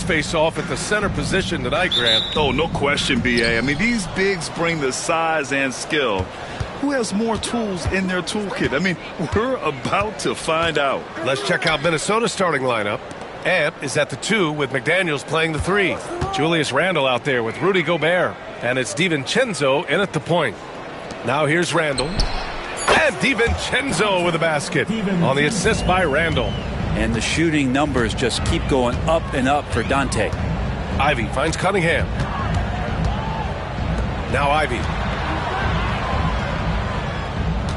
face off at the center position tonight, Grant. Oh, no question, B.A. I mean, these bigs bring the size and skill. Who has more tools in their toolkit? I mean, we're about to find out. Let's check out Minnesota's starting lineup. Ant is at the 2 with McDaniels playing the 3. Julius Randle out there with Rudy Gobert. And it's DiVincenzo in at the point. Now here's Randle. And DiVincenzo with a basket on the assist by Randle. And the shooting numbers just keep going up and up for Dante. Ivy finds Cunningham. Now Ivy.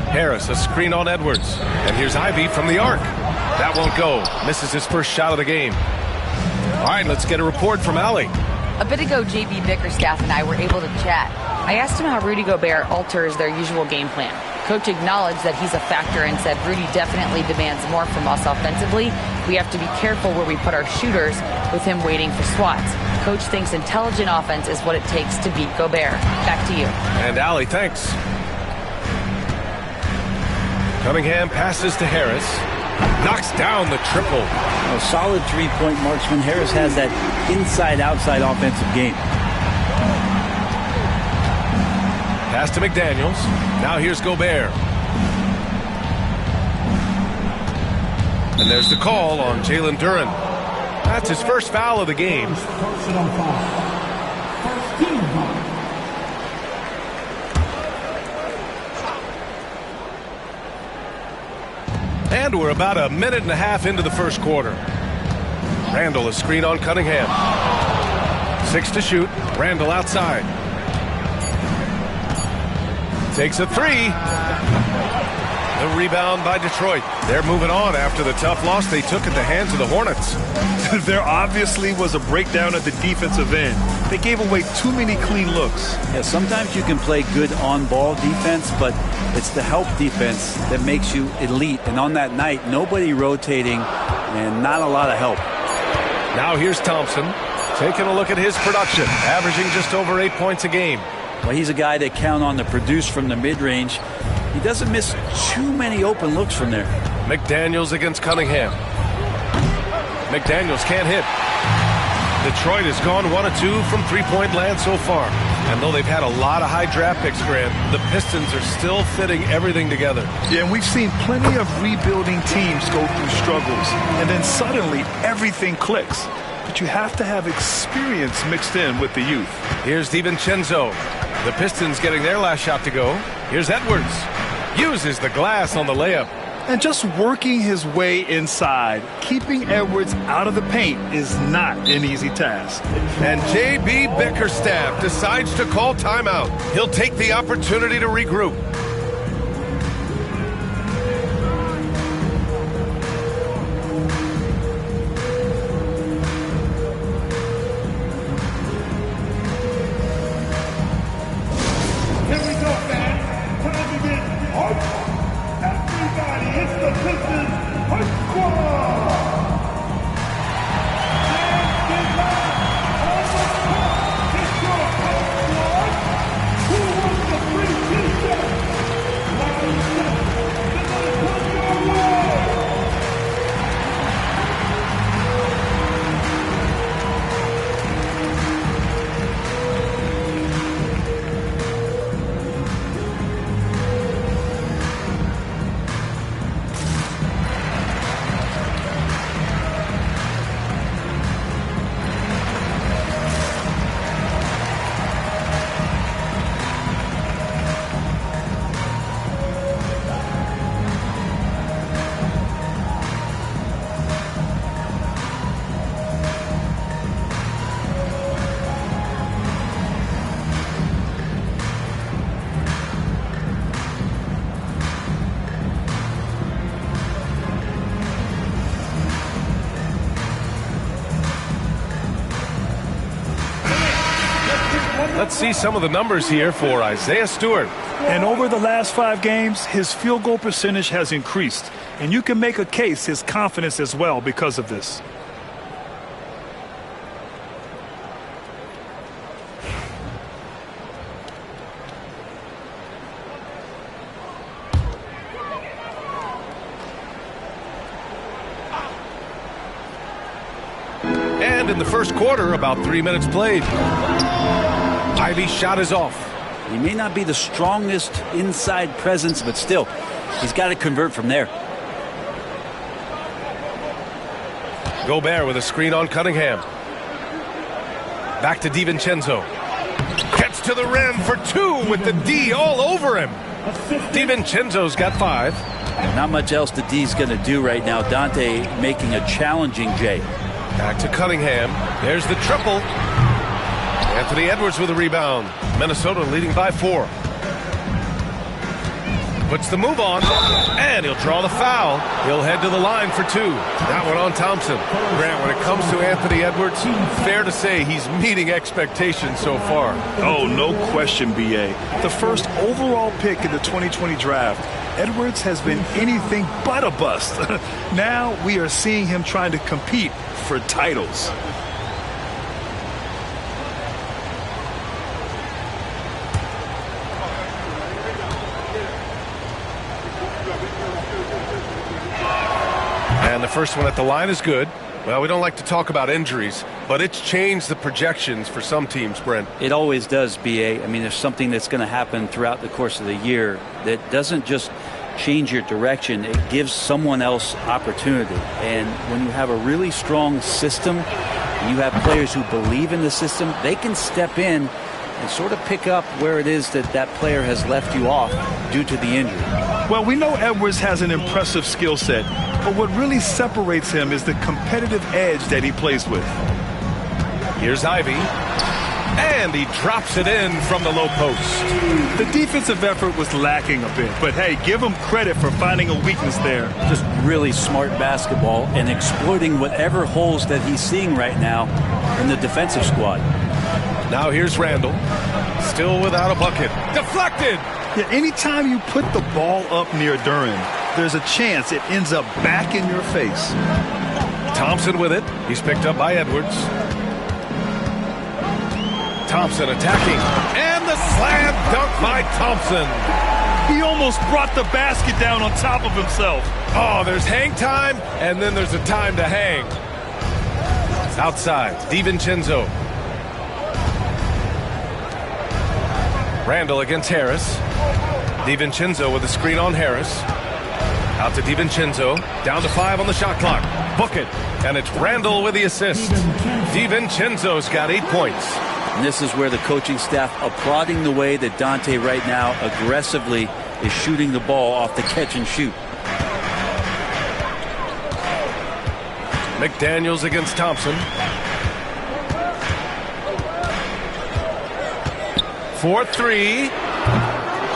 Harris, a screen on Edwards. And here's Ivy from the arc. That won't go. Misses his first shot of the game. All right, let's get a report from Allie. A bit ago, J.B. Bickerstaff and I were able to chat. I asked him how Rudy Gobert alters their usual game plan. Coach acknowledged that he's a factor and said Rudy definitely demands more from us offensively. We have to be careful where we put our shooters with him waiting for swats. Coach thinks intelligent offense is what it takes to beat Gobert. Back to you. And Allie, thanks. Cunningham passes to Harris. Knocks down the triple. A solid three-point marksman. Harris has that inside-outside offensive game. Pass to McDaniels. Now here's Gobert. And there's the call on Jalen Duren. That's his first foul of the game. And we're about a minute and a half into the first quarter. Randle, a screen on Cunningham. 6 to shoot. Randle outside. Takes a 3. The rebound by Detroit. They're moving on after the tough loss they took at the hands of the Hornets. There obviously was a breakdown at the defensive end. They gave away too many clean looks. Yeah, sometimes you can play good on-ball defense, but it's the help defense that makes you elite. And on that night, nobody rotating and not a lot of help. Now here's Thompson taking a look at his production, averaging just over 8 points a game. Well, he's a guy that count on to produce from the mid-range. He doesn't miss too many open looks from there. McDaniels against Cunningham. McDaniels can't hit. Detroit has gone 1 of 2 from three-point land so far. And though they've had a lot of high draft picks, Grant, the Pistons are still fitting everything together. Yeah, and we've seen plenty of rebuilding teams go through struggles. And then suddenly everything clicks. But you have to have experience mixed in with the youth. Here's DiVincenzo. The Pistons getting their last shot to go. Here's Edwards. Uses the glass on the layup. And just working his way inside, keeping Edwards out of the paint is not an easy task. And J.B. Bickerstaff decides to call timeout. He'll take the opportunity to regroup. Let's see some of the numbers here for Isaiah Stewart. And over the last 5 games, his field goal percentage has increased. And you can make a case his confidence as well because of this. in the first quarter, about 3 minutes played. Ivey's shot is off. He may not be the strongest inside presence, but still, he's got to convert from there. Gobert with a screen on Cunningham. Back to DiVincenzo. Gets to the rim for two with the D all over him. DiVincenzo's got 5. Not much else the D's going to do right now. Dante making a challenging J. Back to Cunningham. There's the triple. Anthony Edwards with a rebound. Minnesota leading by 4. Puts the move on, and he'll draw the foul. He'll head to the line for 2. That one on Thompson. Grant, when it comes to Anthony Edwards, fair to say he's meeting expectations so far. Oh, no question, B.A. The first overall pick in the 2020 draft, Edwards has been anything but a bust. Now we are seeing him trying to compete for titles. And the first one at the line is good. Well, we don't like to talk about injuries, but it's changed the projections for some teams, Brent. It always does, B.A. I mean, there's something that's going to happen throughout the course of the year that doesn't just change your direction. It gives someone else opportunity. And when you have a really strong system, and you have players who believe in the system, they can step in and sort of pick up where it is that that player has left you off due to the injury. Well, we know Edwards has an impressive skill set, but what really separates him is the competitive edge that he plays with. Here's Ivey, and he drops it in from the low post. The defensive effort was lacking a bit, but hey, give him credit for finding a weakness there. Just really smart basketball and exploiting whatever holes that he's seeing right now in the defensive squad. Now here's Randall, still without a bucket. Deflected! Yeah, anytime you put the ball up near Duren, there's a chance it ends up back in your face. Thompson with it. He's picked up by Edwards. Thompson attacking. And the slam dunk by Thompson. He almost brought the basket down on top of himself. Oh, there's hang time, and then there's a time to hang. Outside, DiVincenzo. Randall against Harris. DiVincenzo with a screen on Harris. Out to DiVincenzo. Down to 5 on the shot clock. Book it. And it's Randall with the assist. DiVincenzo's got 8 points. And this is where the coaching staff applauding the way that Dante right now aggressively is shooting the ball off the catch and shoot. McDaniels against Thompson. 4-3.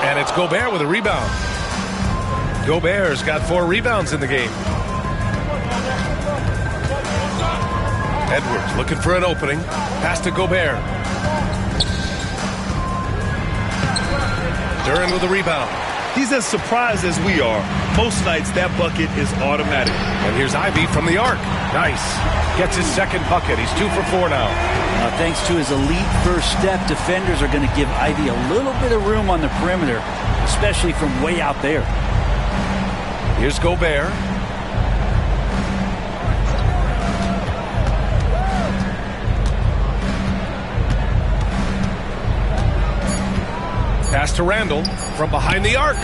And it's Gobert with a rebound. Gobert's got 4 rebounds in the game. Edwards looking for an opening. Pass to Gobert. Duren with a rebound. He's as surprised as we are. Most nights that bucket is automatic. And here's Ivey from the arc. Nice. Gets his second bucket. He's 2 for 4 now. Thanks to his elite first step, defenders are going to give Ivey a little bit of room on the perimeter, especially from way out there. Here's Gobert. Pass to Randall from behind the arc.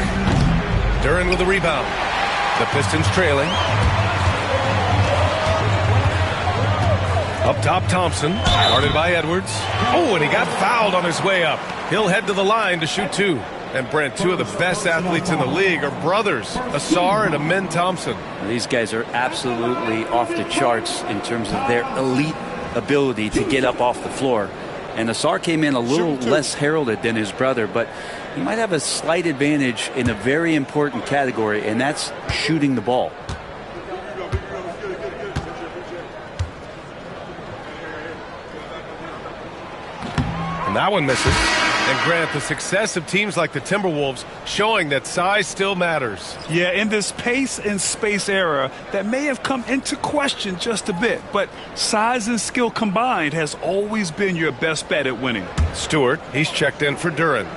Duren with the rebound. The Pistons trailing. Up top, Thompson. Guarded by Edwards. Oh, and he got fouled on his way up. He'll head to the line to shoot 2. And Brent, 2 of the best athletes in the league are brothers, Ausar and Amen Thompson. These guys are absolutely off the charts in terms of their elite ability to get up off the floor. And Ausar came in a little less heralded than his brother, but he might have a slight advantage in a very important category, and that's shooting the ball. And that one misses. And Grant, the success of teams like the Timberwolves showing that size still matters. Yeah, in this pace and space era, that may have come into question just a bit, but size and skill combined has always been your best bet at winning. Stewart, he's checked in for Duren.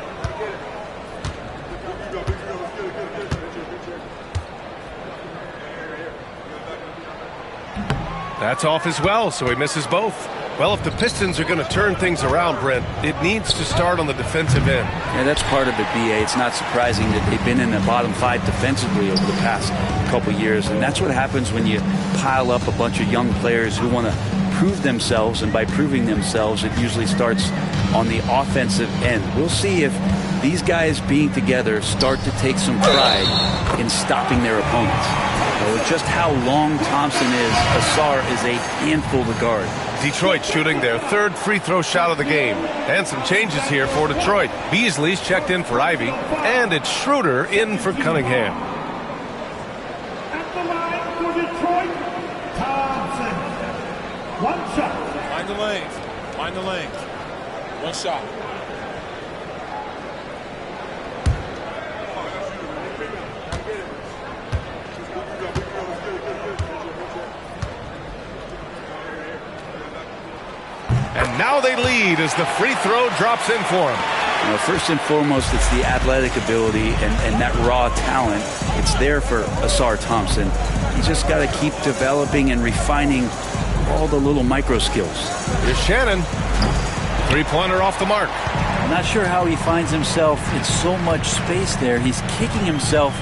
That's off as well, so he misses both. Well, if the Pistons are going to turn things around, Brent, it needs to start on the defensive end. Yeah, that's part of it, B.A. It's not surprising that they've been in the bottom 5 defensively over the past couple years, and that's what happens when you pile up a bunch of young players who want to prove themselves, and by proving themselves, it usually starts on the offensive end. We'll see if these guys being together start to take some pride in stopping their opponents. With just how long Thompson is, Ausar is a handful to guard. Detroit shooting their 3rd free throw shot of the game. And some changes here for Detroit. Beasley's checked in for Ivy, and it's Schroeder in for Cunningham. At the line for Detroit, Thompson. One shot. Find the lanes. Find the lanes. One shot. And now they lead as the free throw drops in for him. You know, first and foremost, it's the athletic ability and that raw talent. It's there for Ausar Thompson. He's just got to keep developing and refining all the little micro skills. Here's Shannon. Three-pointer off the mark. I'm not sure how he finds himself in so much space there. He's kicking himself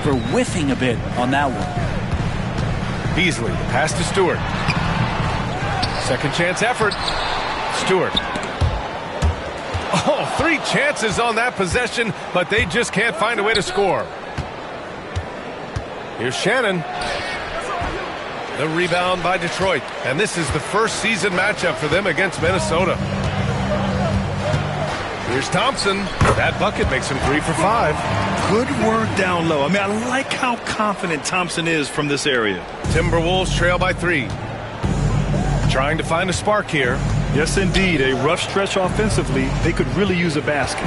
for whiffing a bit on that one. Beasley, pass to Stewart. Second chance effort. Stewart. Oh, 3 chances on that possession, but they just can't find a way to score. Here's Shannon. The rebound by Detroit. And this is the first season matchup for them against Minnesota. Here's Thompson. That bucket makes him 3 for 5. Good work down low. I mean, I like how confident Thompson is from this area. Timberwolves trail by 3. Trying to find a spark here. Yes, indeed. A rough stretch offensively. They could really use a basket.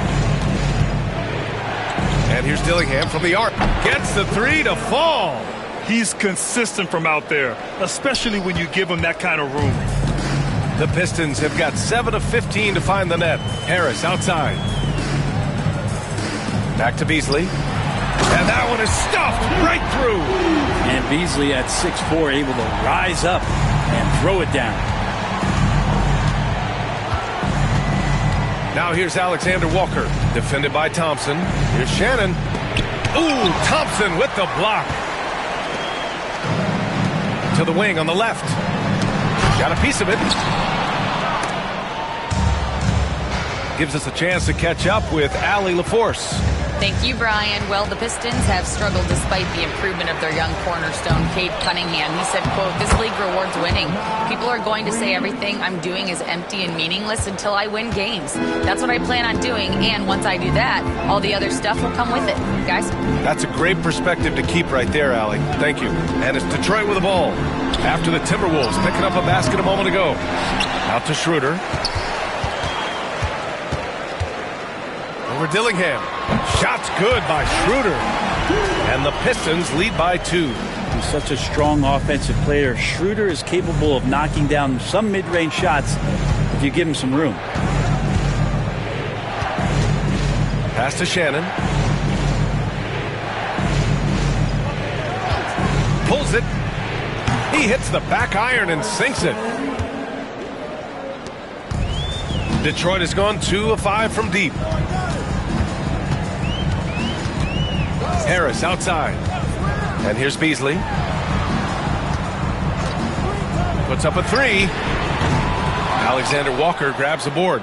And here's Dillingham from the arc. Gets the 3 to fall. He's consistent from out there, especially when you give him that kind of room. The Pistons have got 7 of 15 to find the net. Harris outside. Back to Beasley. And that one is stuffed right through. And Beasley at 6'4", able to rise up and throw it down. Now here's Alexander Walker, defended by Thompson. Here's Shannon. Ooh, Thompson with the block. To the wing on the left. Got a piece of it. Gives us a chance to catch up with Allie LaForce. Thank you, Brian. Well, the Pistons have struggled despite the improvement of their young cornerstone, Cade Cunningham. He said, quote, "This league rewards winning. People are going to say everything I'm doing is empty and meaningless until I win games. That's what I plan on doing, and once I do that, all the other stuff will come with it." Guys? That's a great perspective to keep right there, Allie. Thank you. And it's Detroit with the ball. After the Timberwolves picking up a basket a moment ago. Out to Schroeder. Over Dillingham. Shot's good by Schroeder. And the Pistons lead by 2. He's such a strong offensive player. Schroeder is capable of knocking down some mid-range shots if you give him some room. Pass to Shannon. Pulls it. He hits the back iron and sinks it. Detroit has gone 2 of 5 from deep. Harris outside. And here's Beasley. Puts up a 3. Alexander Walker grabs the board.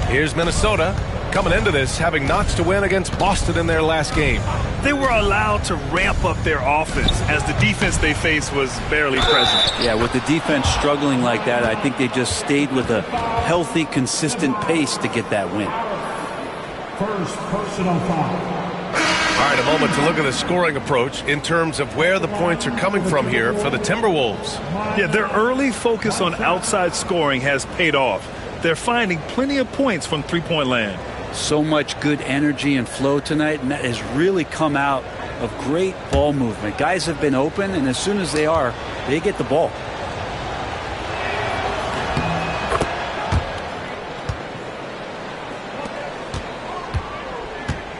Here's Minnesota coming into this having knots to win against Boston in their last game. They were allowed to ramp up their offense as the defense they faced was barely present. Yeah, with the defense struggling like that, I think they just stayed with a healthy, consistent pace to get that win. First personal foul. All right, a moment to look at the scoring approach in terms of where the points are coming from here for the Timberwolves. Yeah, their early focus on outside scoring has paid off. They're finding plenty of points from three-point land. So much good energy and flow tonight, and that has really come out of great ball movement. Guys have been open, and as soon as they are, they get the ball.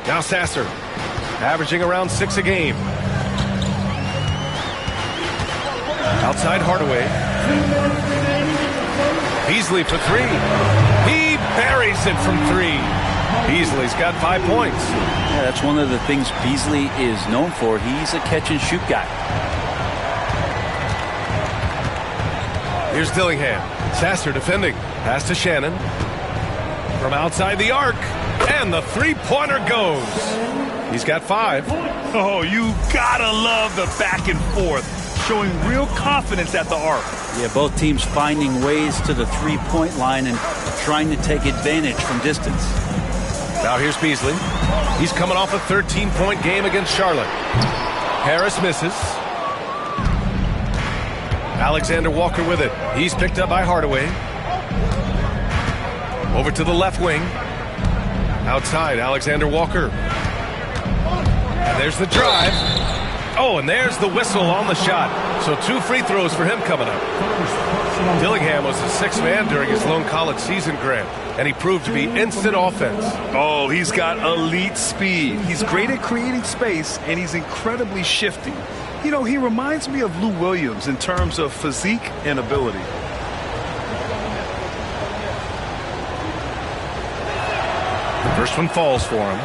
Now Sasser, averaging around 6 a game. Outside Hardaway. Beasley for three. He buries it from three. Beasley's got 5 points. Yeah, that's one of the things Beasley is known for. He's a catch-and-shoot guy. Here's Dillingham. Sasser defending. Pass to Shannon. From outside the arc. And the three-pointer goes. He's got 5. Oh, you gotta love the back and forth. Showing real confidence at the arc. Yeah, both teams finding ways to the three-point line and trying to take advantage from distance. Now here's Beasley. He's coming off a 13-point game against Charlotte. Harris misses. Alexander Walker with it. He's picked up by Hardaway. Over to the left wing. Outside, Alexander Walker. And there's the drive. Oh, and there's the whistle on the shot. So 2 free throws for him coming up. Dillingham was the 6th man during his lone college season, Grant, and he proved to be instant offense. Oh, he's got elite speed. He's great at creating space, and he's incredibly shifty. You know, he reminds me of Lou Williams in terms of physique and ability. The first one falls for him.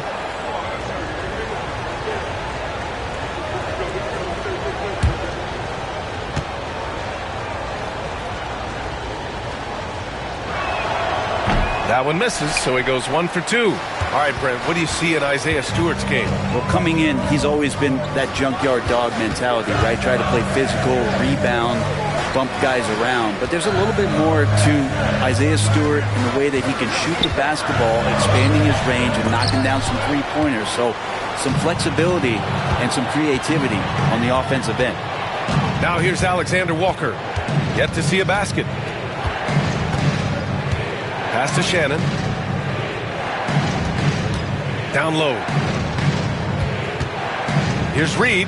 That one misses, so he goes 1 for 2. All right, Brent, what do you see in Isaiah Stewart's game? Well, coming in, he's always been that junkyard dog mentality, right? Try to play physical, rebound, bump guys around. But there's a little bit more to Isaiah Stewart in the way that he can shoot the basketball, expanding his range and knocking down some three-pointers. So some flexibility and some creativity on the offensive end. Now here's Alexander Walker. Yet to see a basket. Pass to Shannon. Down low. Here's Reed.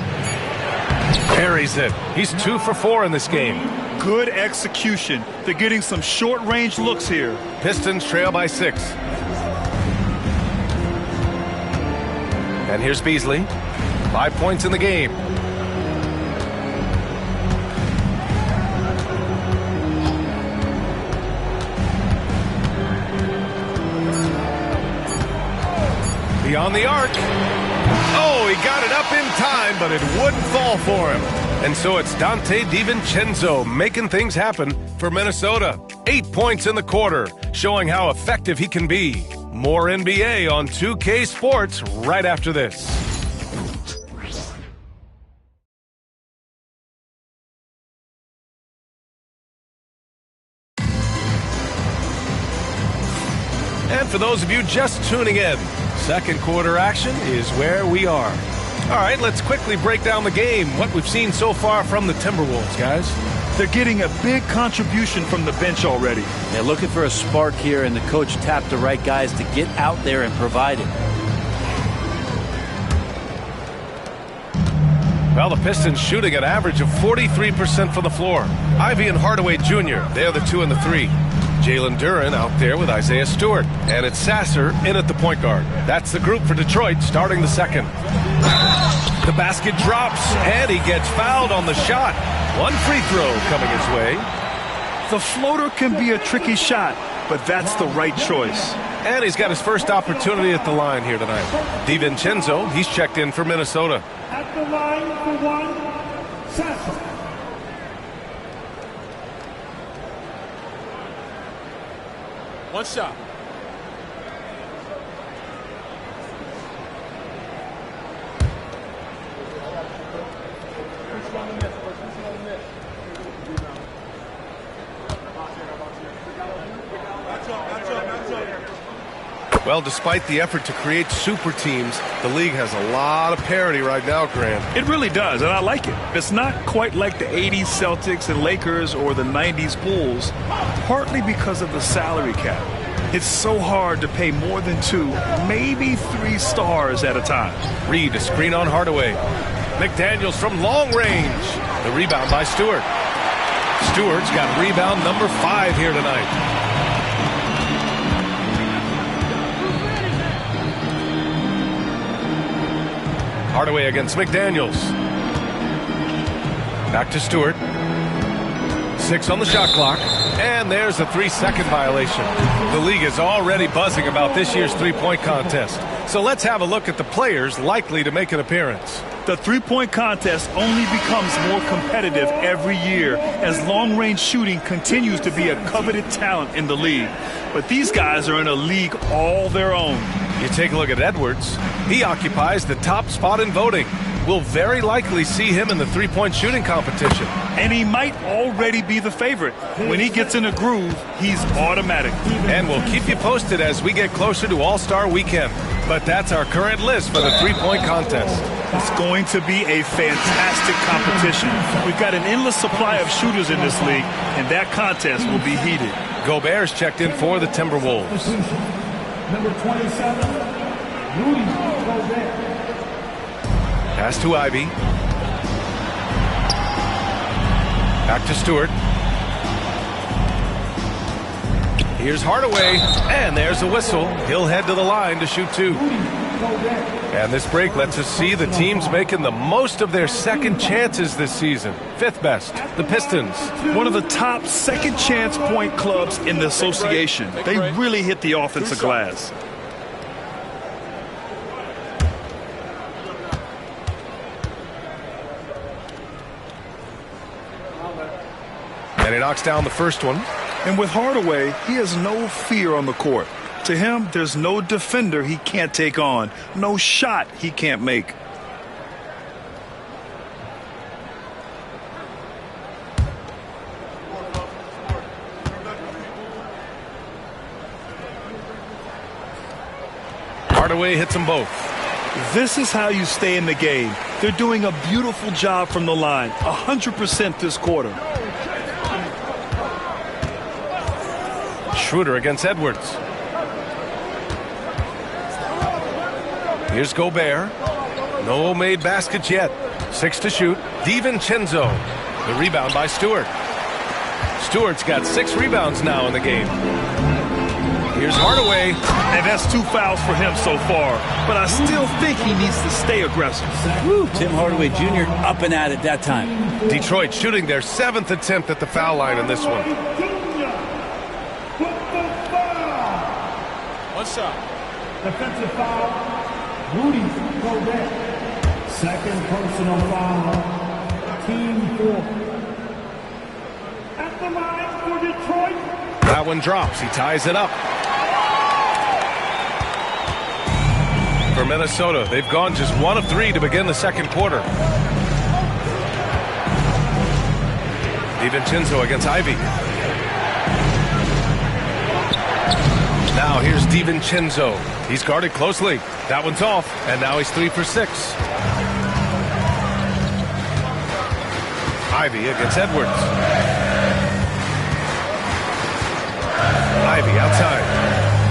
Buries it. He's 2 for 4 in this game. Good execution. They're getting some short-range looks here. Pistons trail by 6. And here's Beasley. 5 points in the game. Beyond the arc. Oh, he got it up in time, but it wouldn't fall for him. And so it's Dante DiVincenzo making things happen for Minnesota. 8 points in the quarter, showing how effective he can be. More NBA on 2K Sports right after this. And for those of you just tuning in, second quarter action is where we are. All right, let's quickly break down the game, what we've seen so far from the Timberwolves, guys. They're getting a big contribution from the bench already. They're looking for a spark here, and the coach tapped the right guys to get out there and provide it. Well, the Pistons shooting an average of 43% from the floor. Ivy and Hardaway Jr., they're the 2 and the 3. Jalen Duren out there with Isaiah Stewart. And it's Sasser in at the point guard. That's the group for Detroit starting the second. The basket drops, and he gets fouled on the shot. 1 free throw coming his way. The floater can be a tricky shot, but that's the right choice. And he's got his first opportunity at the line here tonight. DiVincenzo, he's checked in for Minnesota. At the line for 1, Sasser. One shot. Well, despite the effort to create super teams, the league has a lot of parity right now, Grant. It really does, and I like it. It's not quite like the 80s Celtics and Lakers or the 90s Bulls, partly because of the salary cap. It's so hard to pay more than 2, maybe 3 stars at a time. Reed, a screen on Hardaway. McDaniels from long range. The rebound by Stewart. Stewart's got rebound number 5 here tonight. Hardaway against McDaniels. Back to Stewart. 6 on the shot clock. And there's a 3-second violation. The league is already buzzing about this year's three-point contest. So let's have a look at the players likely to make an appearance. The three-point contest only becomes more competitive every year as long-range shooting continues to be a coveted talent in the league. But these guys are in a league all their own. You take a look at Edwards. He occupies the top spot in voting. We'll very likely see him in the three-point shooting competition. And he might already be the favorite. When he gets in a groove, he's automatic. And we'll keep you posted as we get closer to All-Star Weekend. But that's our current list for the three-point contest. It's going to be a fantastic competition. We've got an endless supply of shooters in this league, and that contest will be heated. Gobert's checked in for the Timberwolves. Number 27, Rudy Gobert. Pass to Ivy. Back to Stewart. Here's Hardaway, and there's a whistle. He'll head to the line to shoot 2. And this break lets us see the teams making the most of their second chances this season. 5th best, the Pistons. One of the top second chance point clubs in the association. They really hit the offensive glass. And he knocks down the first one. And with Hardaway, he has no fear on the court. To him, there's no defender he can't take on, no shot he can't make. Hardaway hits them both. This is how you stay in the game. They're doing a beautiful job from the line, 100% this quarter. Schroeder against Edwards. Here's Gobert. No made baskets yet. 6 to shoot. DiVincenzo. The rebound by Stewart. Stewart's got 6 rebounds now in the game. Here's Hardaway. And that's 2 fouls for him so far. But I still think he needs to stay aggressive. Woo, Tim Hardaway Jr. up and at it that time. Detroit shooting their 7th attempt at the foul line in this one. One shot. Defensive foul, Rudy Gobert. Second personal foul, team 4. At the line for Detroit. That one drops. He ties it up. For Minnesota, they've gone just 1 of 3 to begin the second quarter. DiVincenzo against Ivy. Now here's DiVincenzo. He's guarded closely. That one's off, and now he's 3 for 6. Ivy against Edwards. Ivy outside.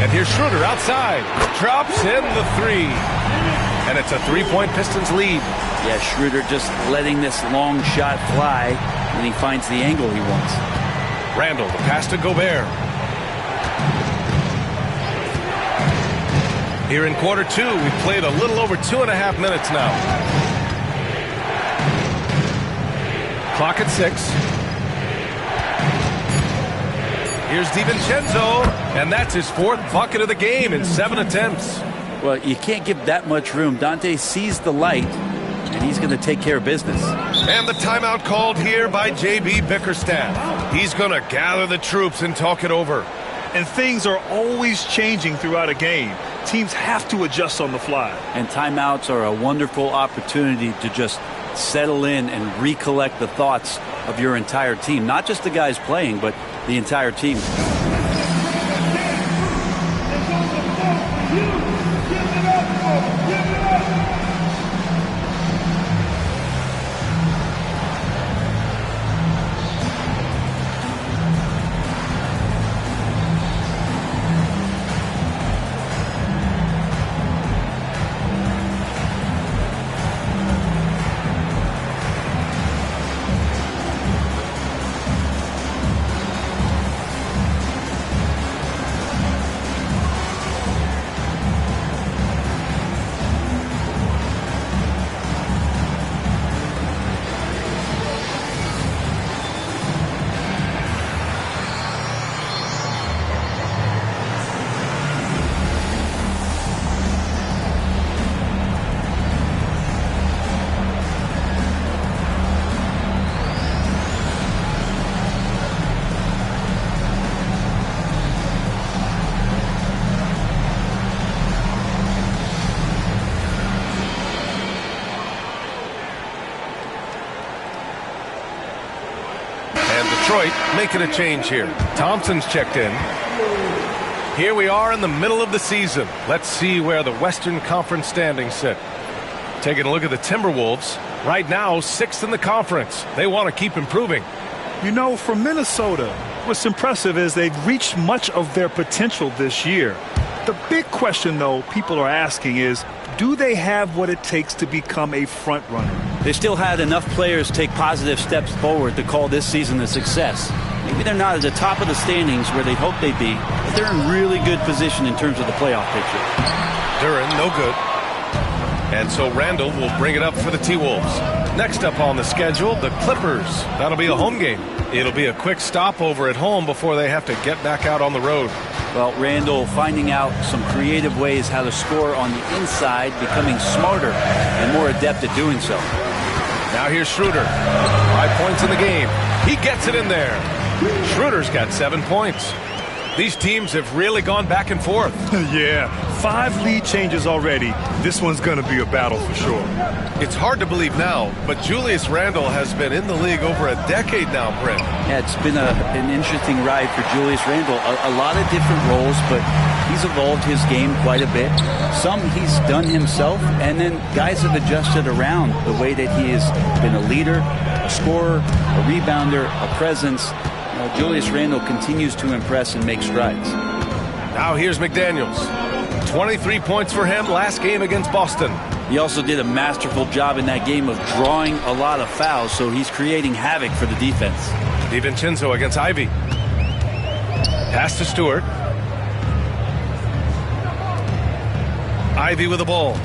And here's Schroeder outside. Drops in the 3. And it's a 3-point Pistons lead. Yeah, Schroeder just letting this long shot fly, and he finds the angle he wants. Randall, the pass to Gobert. Here in quarter 2, we've played a little over 2.5 minutes now. Clock at 6. Here's DiVincenzo, and that's his 4th bucket of the game in 7 attempts. Well, you can't give that much room. Dante sees the light, and he's going to take care of business. And the timeout called here by J.B. Bickerstaff. He's going to gather the troops and talk it over. And things are always changing throughout a game. Teams have to adjust on the fly. And timeouts are a wonderful opportunity to just settle in and recollect the thoughts of your entire team. Not just the guys playing, but the entire team. Detroit making a change here. Thompson's checked in. Here we are in the middle of the season. Let's see where the Western Conference standings sit. Taking a look at the Timberwolves. Right now, 6th in the conference. They want to keep improving. You know, for Minnesota, what's impressive is they've reached much of their potential this year. The big question, though, people are asking is, do they have what it takes to become a front runner? They still had enough players take positive steps forward to call this season a success. Maybe they're not at the top of the standings where they hope they'd be, but they're in really good position in terms of the playoff picture. Duren, no good. And so Randall will bring it up for the T-Wolves. Next up on the schedule, the Clippers. That'll be a home game. It'll be a quick stopover at home before they have to get back out on the road. Well, Randall finding out some creative ways how to score on the inside, becoming smarter and more adept at doing so. Now here's Schroeder. 5 points in the game. He gets it in there. Schroeder's got 7 points. These teams have really gone back and forth. Yeah, 5 lead changes already. This one's going to be a battle for sure. It's hard to believe now, but Julius Randle has been in the league over a decade now, Brent. Yeah, it's been an interesting ride for Julius Randle. A lot of different roles, but he's evolved his game quite a bit. Some he's done himself, and then guys have adjusted around the way that he has been a leader, a scorer, a rebounder, a presence. Julius Randle continues to impress and make strides. Now here's McDaniels. 23 points for him last game against Boston. He also did a masterful job in that game of drawing a lot of fouls, so he's creating havoc for the defense. DiVincenzo against Ivey. Pass to Stewart. Ivey with the ball.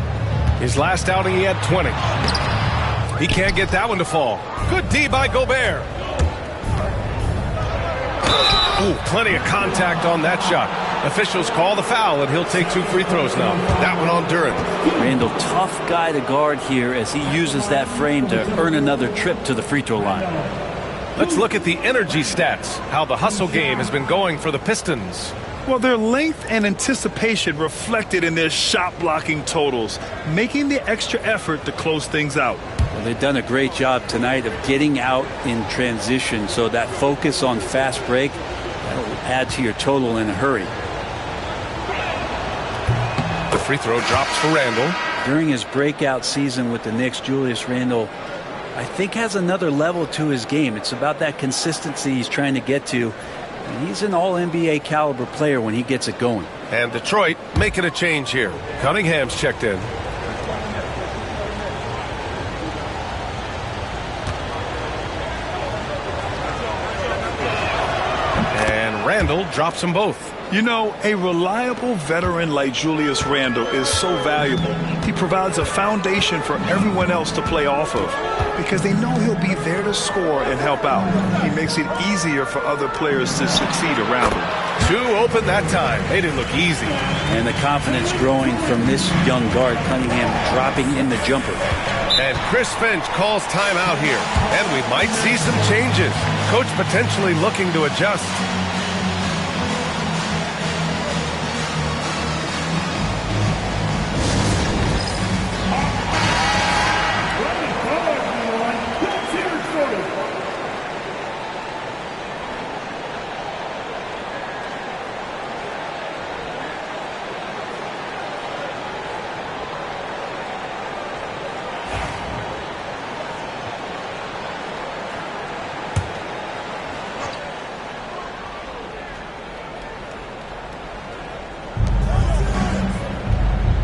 His last outing he had 20. He can't get that one to fall. Good D by Gobert. Ooh, plenty of contact on that shot. Officials call the foul, and he'll take 2 free throws now. That one on Duren. Randle, tough guy to guard here as he uses that frame to earn another trip to the free throw line. Let's look at the energy stats, how the hustle game has been going for the Pistons. Well, their length and anticipation reflected in their shot blocking totals, making the extra effort to close things out. Well, they've done a great job tonight of getting out in transition, so that focus on fast break, that'll add to your total in a hurry. The free throw drops for Randle. During his breakout season with the Knicks, Julius Randle, I think, has another level to his game. It's about that consistency he's trying to get to. And he's an all-NBA caliber player when he gets it going. And Detroit making a change here. Cunningham's checked in. And Randle drops them both. You know, a reliable veteran like Julius Randle is so valuable. He provides a foundation for everyone else to play off of because they know he'll be there to score and help out. He makes it easier for other players to succeed around him. 2 open that time. They didn't look easy. And the confidence growing from this young guard, Cunningham, dropping in the jumper. And Chris Finch calls timeout here. And we might see some changes. Coach potentially looking to adjust.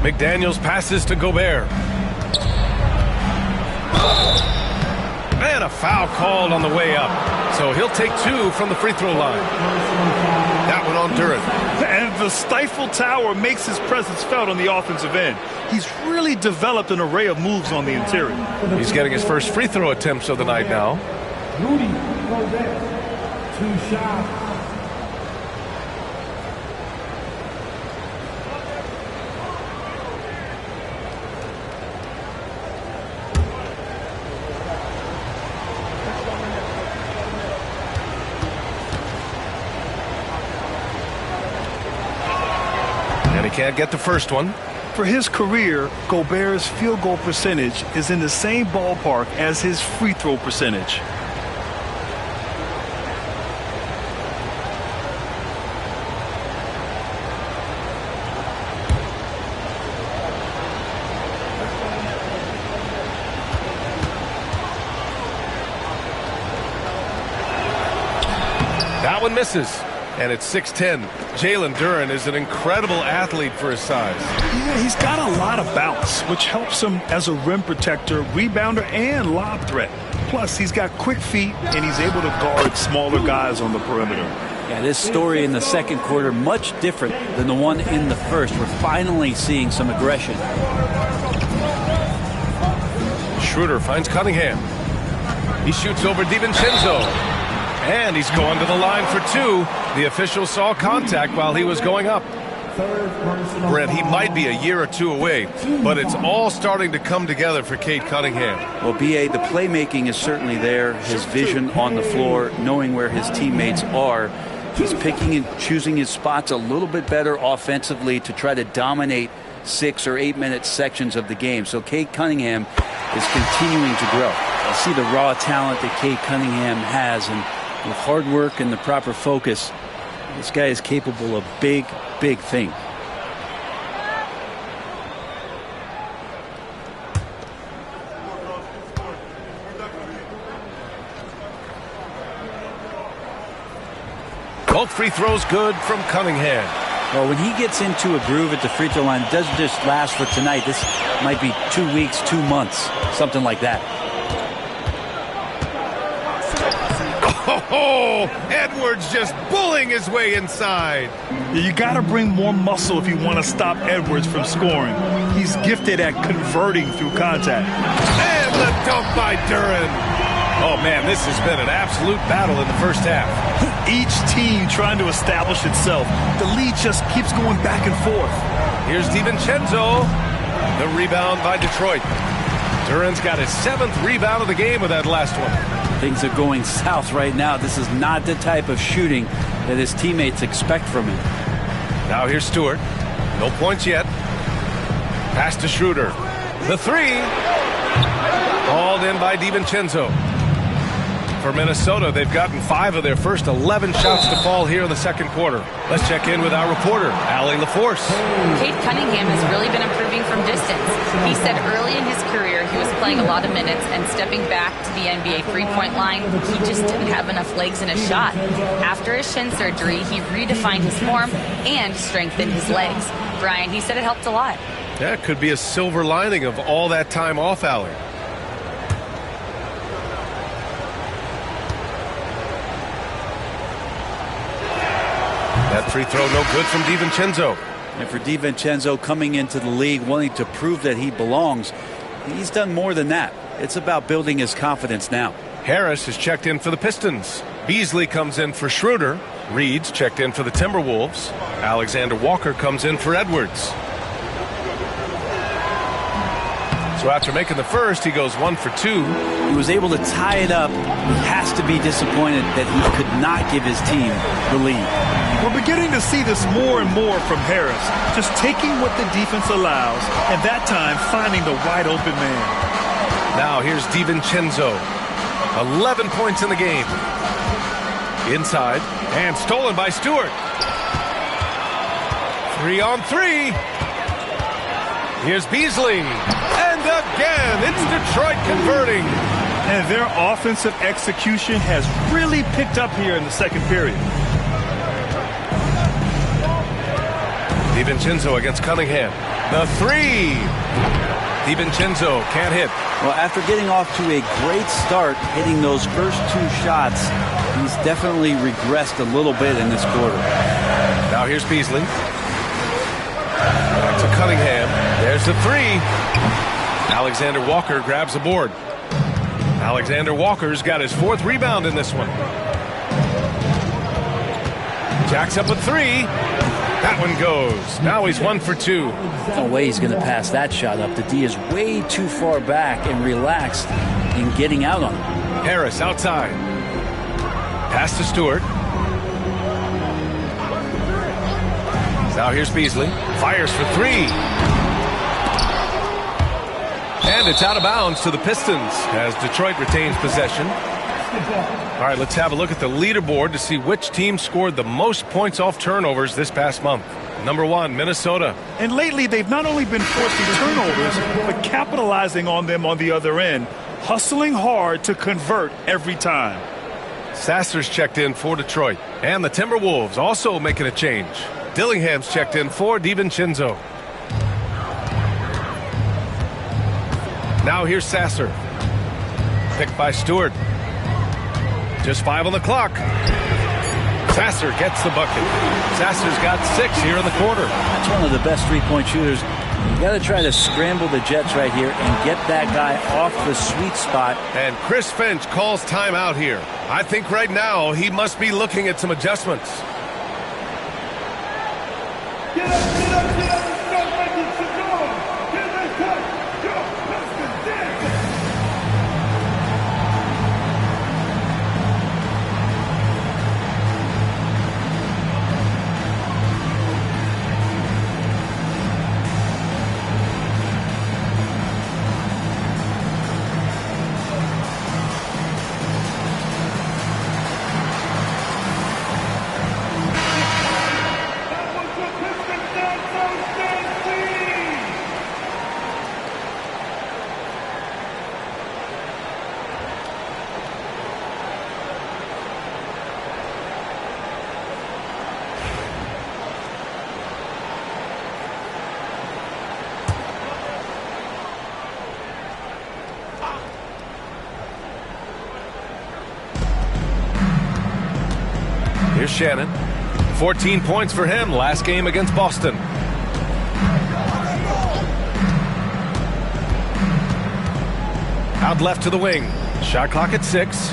McDaniels passes to Gobert. And a foul called on the way up. So he'll take 2 from the free throw line. That one on Duren. And the Stifle Tower makes his presence felt on the offensive end. He's really developed an array of moves on the interior. He's getting his first free throw attempts of the night now. Rudy Gobert, 2 shots. Can't get the first one. For his career, Gobert's field goal percentage is in the same ballpark as his free throw percentage. one misses. And it's 6-10. Jalen Duren is an incredible athlete for his size. Yeah, he's got a lot of bounce, which helps him as a rim protector, rebounder, and lob threat. Plus, he's got quick feet, and he's able to guard smaller guys on the perimeter. Yeah, this story in the second quarter, much different than the one in the first. We're finally seeing some aggression. Schroeder finds Cunningham. He shoots over DiVincenzo. And he's going to the line for two. The official saw contact while he was going up. Brent, he might be a year or two away, but it's all starting to come together for Cade Cunningham. Well, B.A., the playmaking is certainly there. His vision on the floor, knowing where his teammates are. He's picking and choosing his spots a little bit better offensively to try to dominate 6 or 8 minute sections of the game. So Cade Cunningham is continuing to grow. You see the raw talent that Cade Cunningham has, and with hard work and the proper focus, this guy is capable of big, big things. Both free throws good from Cunningham. Well, when he gets into a groove at the free throw line, it doesn't just last for tonight. This might be 2 weeks, 2 months, something like that. Oh, Edwards just bullying his way inside. You got to bring more muscle if you want to stop Edwards from scoring. He's gifted at converting through contact. And the dunk by Duren. Oh, man, this has been an absolute battle in the first half. Each team trying to establish itself. The lead just keeps going back and forth. Here's DiVincenzo. The rebound by Detroit. Duren's got his 7th rebound of the game with that last one. Things are going south right now. This is not the type of shooting that his teammates expect from him. Now here's Stewart. No points yet. Pass to Schroeder. The three. Hauled in by DiVincenzo. For Minnesota, they've gotten 5 of their first 11 shots to fall here in the second quarter. Let's check in with our reporter, Allie LaForce. Cade Cunningham has really been improving from distance. He said early in his career he was playing a lot of minutes and stepping back to the NBA three-point line, he just didn't have enough legs in his shot. After his shin surgery, he redefined his form and strengthened his legs. Brian, he said it helped a lot. Yeah, it could be a silver lining of all that time off, Allie. That free throw no good from DiVincenzo. And for DiVincenzo coming into the league wanting to prove that he belongs, he's done more than that. It's about building his confidence now. Harris is checked in for the Pistons. Beasley comes in for Schroeder. Reed's checked in for the Timberwolves. Alexander Walker comes in for Edwards. So after making the first, he goes 1 for 2. He was able to tie it up. He has to be disappointed that he could not give his team the lead. We're beginning to see this more and more from Harris, just taking what the defense allows, and that time finding the wide open man. Now here's DiVincenzo. 11 points in the game. Inside, and stolen by Stewart. 3-on-3. Here's Beasley. And again, it's Detroit converting. And their offensive execution has really picked up here in the second period. DiVincenzo against Cunningham. The three. DiVincenzo can't hit. Well, after getting off to a great start, hitting those first 2 shots, he's definitely regressed a little bit in this quarter. Now here's Beasley. Back to Cunningham. There's the three. Alexander Walker grabs the board. Alexander Walker's got his 4th rebound in this one. Jacks up a 3. That one goes. Now he's 1 for 2. No way he's going to pass that shot up. The D is way too far back and relaxed in getting out on him. Harris outside. Pass to Stewart. Now here's Beasley. Fires for 3. And it's out of bounds to the Pistons as Detroit retains possession. All right, let's have a look at the leaderboard to see which team scored the most points off turnovers this past month. Number 1, Minnesota. And lately, they've not only been forcing turnovers, but capitalizing on them on the other end, hustling hard to convert every time. Sasser's checked in for Detroit. And the Timberwolves also making a change. Dillingham's checked in for DiVincenzo. Now here's Sasser. Picked by Stewart. Just 5 on the clock. Sasser gets the bucket. Sasser's got 6 here in the quarter. That's one of the best three-point shooters. You got to try to scramble the Jets right here and get that guy off the sweet spot. And Chris Finch calls timeout here. I think right now he must be looking at some adjustments. Get up, get up, get up, and start making some noise. Here they come. Your Pistons dancing. Here's Shannon. 14 points for him last game against Boston. Out left to the wing. Shot clock at 6.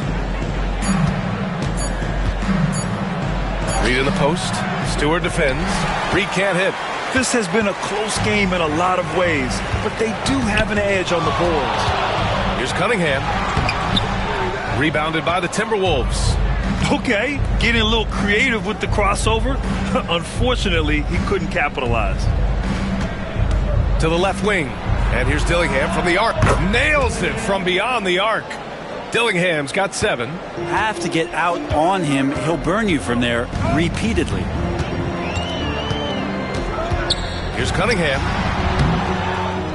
Reed in the post. Stewart defends. Reed can't hit. This has been a close game in a lot of ways, but they do have an edge on the boards. Here's Cunningham. Rebounded by the Timberwolves. Okay, getting a little creative with the crossover. Unfortunately, he couldn't capitalize. To the left wing. And here's Dillingham from the arc. Nails it from beyond the arc. Dillingham's got 7. Have to get out on him. He'll burn you from there repeatedly. Here's Cunningham.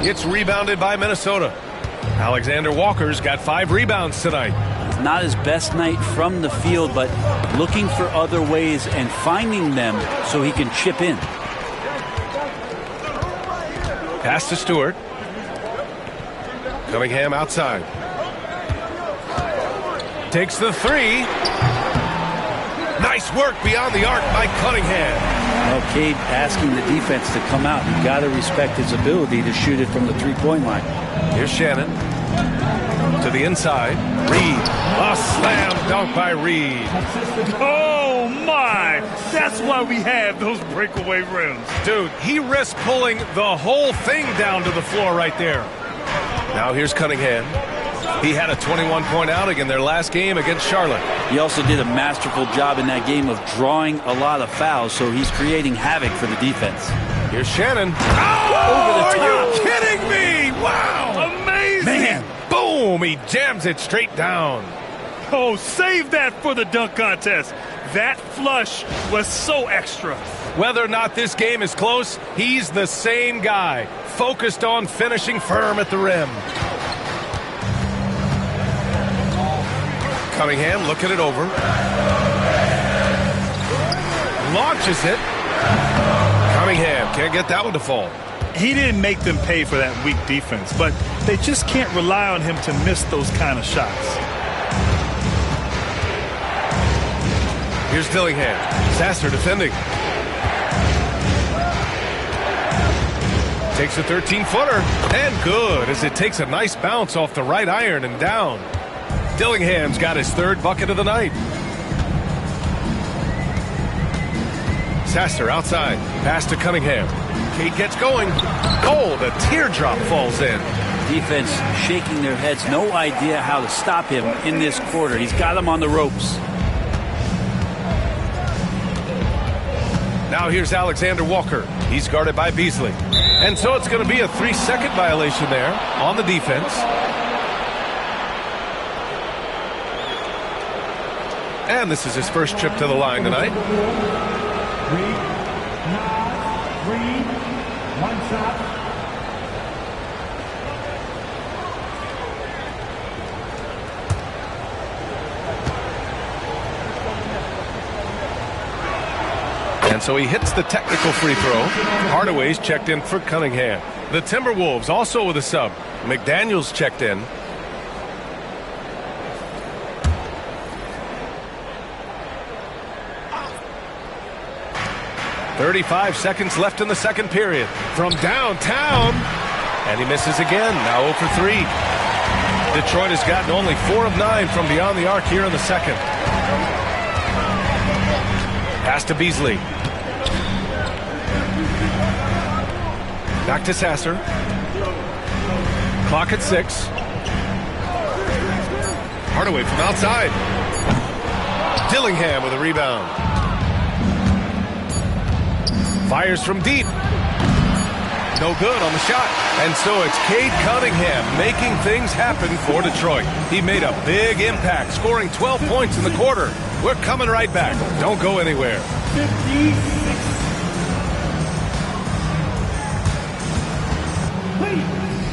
It's rebounded by Minnesota. Alexander Walker's got 5 rebounds tonight. Not his best night from the field, but looking for other ways and finding them so he can chip in. Pass to Stewart. Cunningham outside. Takes the 3. Nice work beyond the arc by Cunningham. Well, Cade asking the defense to come out. You got to respect his ability to shoot it from the three-point line. Here's Shannon. To the inside. Reed. A slam dunk by Reed. Oh, my! That's why we have those breakaway rims. Dude, he risked pulling the whole thing down to the floor right there. Now here's Cunningham. He had a 21-point outing in their last game against Charlotte. He also did a masterful job in that game of drawing a lot of fouls, so he's creating havoc for the defense. Here's Shannon. Over the top. Are you kidding me? Wow. Amazing! Man, boom, he jams it straight down. Oh, save that for the dunk contest. That flush was so extra. Whether or not this game is close, he's the same guy, focused on finishing firm at the rim. Cunningham looking it over. Launches it. Cunningham can't get that one to fall. He didn't make them pay for that weak defense, but they just can't rely on him to miss those kind of shots. Here's Dillingham. Sasser defending. Takes a 13-footer. And good, as it takes a nice bounce off the right iron and down. Dillingham's got his 3rd bucket of the night. Sasser outside. Pass to Cunningham. Cade gets going. Oh, the teardrop falls in. Defense shaking their heads. No idea how to stop him in this quarter. He's got him on the ropes. Now here's Alexander Walker. He's guarded by Beasley. And so it's going to be a 3-second violation there on the defense. And this is his first trip to the line tonight. Reed. Now, Reed. 1 shot. And so he hits the technical free throw. Hardaway's checked in for Cunningham. The Timberwolves also with a sub. McDaniels checked in. "35 seconds left in the second period. From downtown. And he misses again. Now 0 for 3. Detroit has gotten only 4 of 9 from beyond the arc here in the second. Pass to Beasley. Back to Sasser. Clock at 6. Hardaway from outside. Dillingham with a rebound. Fires from deep. No good on the shot. And so it's Cade Cunningham making things happen for Detroit. He made a big impact, scoring 12 points in the quarter. We're coming right back. Don't go anywhere. 56. Please,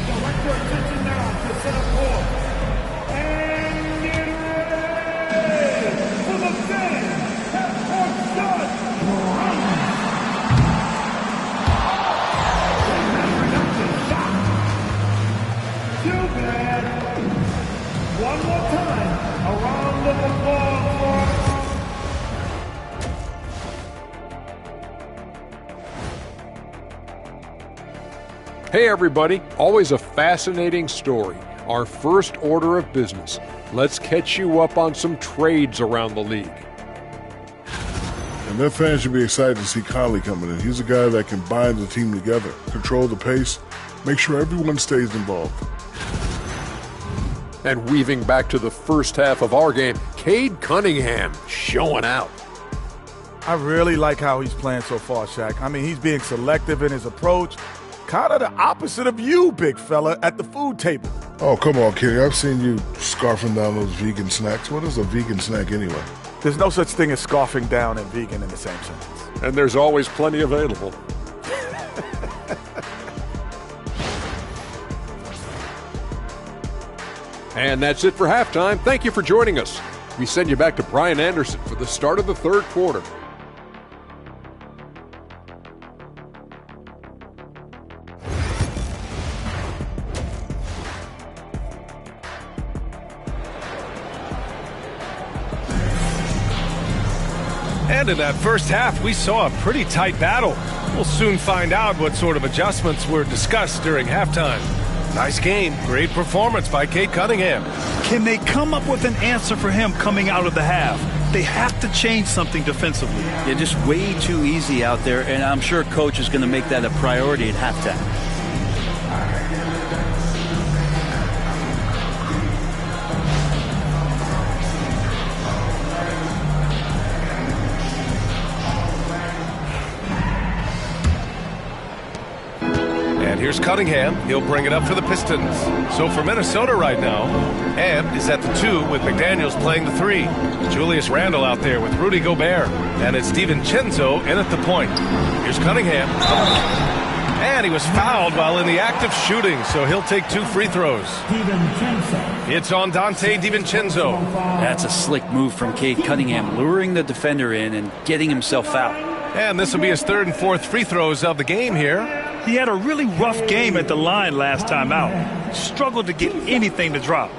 direct your attention now to center court. And get ready for the finish. Half-court shot. Too bad. One more time. A round of applause for Hey everybody, always a fascinating story. Our first order of business. Let's catch you up on some trades around the league. And their fans should be excited to see Conley coming in. He's a guy that can bind the team together, control the pace, make sure everyone stays involved. And weaving back to the first half of our game, Cade Cunningham showing out. I really like how he's playing so far, Shaq. I mean, he's being selective in his approach. Kind of the opposite of you, big fella, at the food table. Oh, come on, Kenny. I've seen you scarfing down those vegan snacks. What is a vegan snack anyway? There's no such thing as scarfing down and vegan in the same sentence. And there's always plenty available. And that's it for halftime. Thank you for joining us. We send you back to Brian Anderson for the start of the third quarter. And in that first half, we saw a pretty tight battle. We'll soon find out what sort of adjustments were discussed during halftime. Nice game. Great performance by Cade Cunningham. Can they come up with an answer for him coming out of the half? They have to change something defensively. Yeah, just way too easy out there, and I'm sure Coach is going to make that a priority at halftime. And here's Cunningham. He'll bring it up for the Pistons. So for Minnesota right now, Ant is at the 2 with McDaniels playing the 3. Julius Randle out there with Rudy Gobert. And it's DiVincenzo in at the point. Here's Cunningham. And he was fouled while in the act of shooting, so he'll take 2 free throws. It's on Dante DiVincenzo. That's a slick move from Cade Cunningham, luring the defender in and getting himself fouled. And this will be his 3rd and 4th free throws of the game here. He had a really rough game at the line last time out. Struggled to get anything to drop.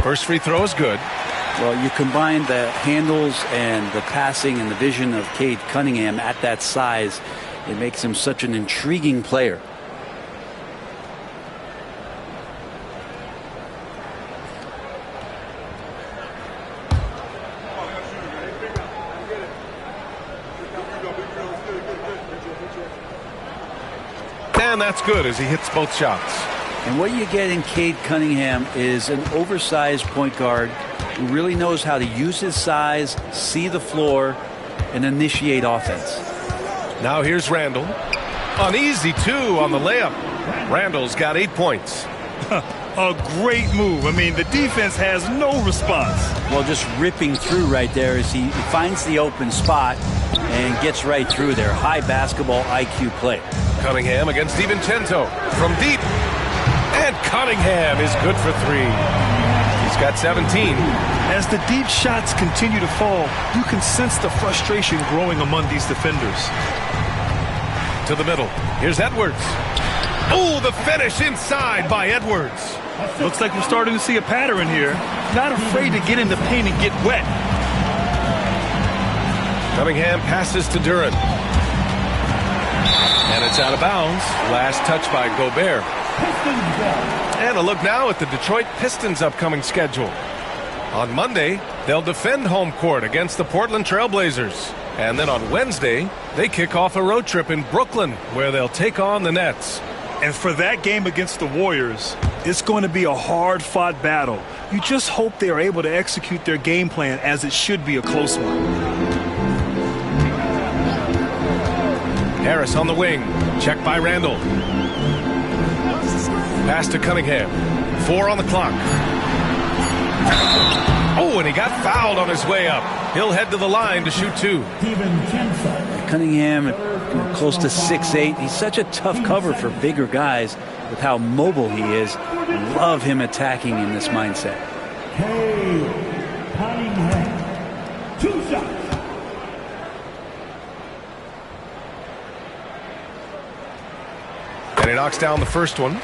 First free throw is good. Well, you combine the handles and the passing and the vision of Cade Cunningham at that size, it makes him such an intriguing player. And that's good as he hits both shots. And what you get in Cade Cunningham is an oversized point guard who really knows how to use his size, see the floor, and initiate offense. Now here's Randle. An easy 2 on the layup. Randle's got 8 points. A great move. I mean, the defense has no response. Well, just ripping through right there as he finds the open spot and gets right through there. High basketball IQ play. Cunningham against DiVincenzo from deep. And Cunningham is good for 3. He's got 17. As the deep shots continue to fall, you can sense the frustration growing among these defenders. To the middle. Here's Edwards. Oh, the finish inside by Edwards. Looks like we're starting to see a pattern here. Not afraid to get in the paint and get wet. Cunningham passes to Duren. And it's out of bounds. Last touch by Gobert. And a look now at the Detroit Pistons' upcoming schedule. On Monday, they'll defend home court against the Portland Trailblazers. And then on Wednesday, they kick off a road trip in Brooklyn, where they'll take on the Nets. And for that game against the Warriors, it's going to be a hard-fought battle. You just hope they are able to execute their game plan, as it should be a close one. Harris on the wing. Check by Randall. Pass to Cunningham. 4 on the clock. Oh, and he got fouled on his way up. He'll head to the line to shoot 2. Cunningham, close to 6'8". He's such a tough cover for bigger guys with how mobile he is. Love him attacking in this mindset. Cunningham, 2 shots. And he knocks down the first one.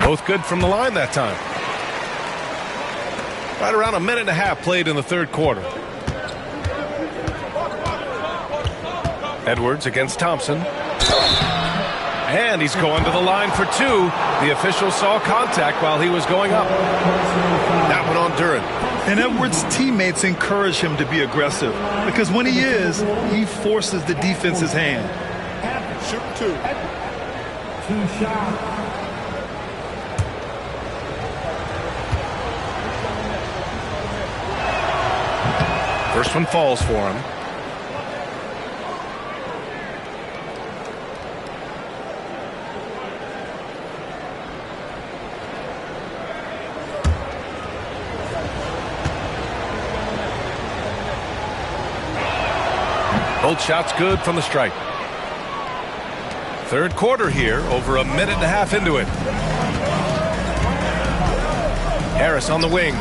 Both good from the line that time. Right around a minute and a half played in the third quarter. Edwards against Thompson. And he's going to the line for 2. The official saw contact while he was going up. That one on Duren. And Edwards' teammates encourage him to be aggressive, because when he is, he forces the defense's hand. Shoot 2. 2 shots. First one falls for him. Both shots good from the stripe. Third quarter here, over a minute and a half into it. Harris on the wing.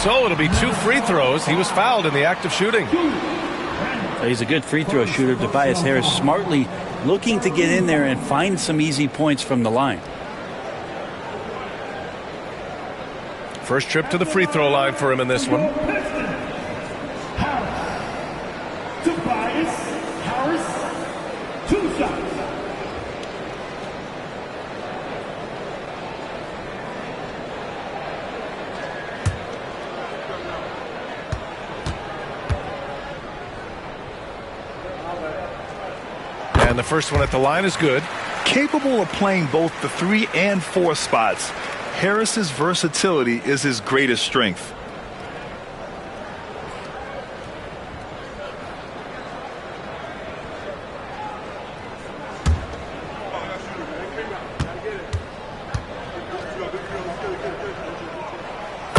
So it'll be 2 free throws. He was fouled in the act of shooting. He's a good free throw shooter. Tobias Harris smartly looking to get in there and find some easy points from the line. First trip to the free throw line for him in this one. Tobias Harris, 2 shots. And the first one at the line is good. Capable of playing both the 3 and 4 spots, Harris's versatility is his greatest strength.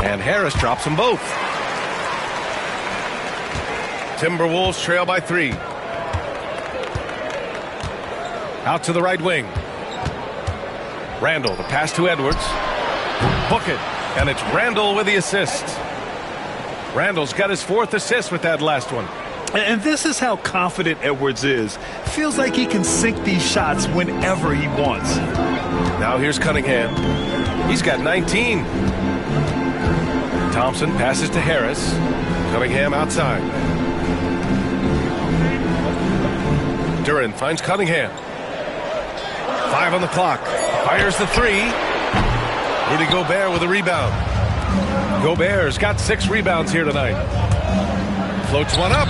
And Harris drops them both. Timberwolves trail by 3. Out to the right wing. Randall, the pass to Edwards. Book it. And it's Randall with the assist. Randall's got his 4th assist with that last one. And this is how confident Edwards is. Feels like he can sink these shots whenever he wants. Now here's Cunningham. He's got 19. Thompson passes to Harris. Cunningham outside. Duren finds Cunningham. 5 on the clock. Fires the 3. Rudy Gobert with a rebound. Gobert's got 6 rebounds here tonight. Floats one up.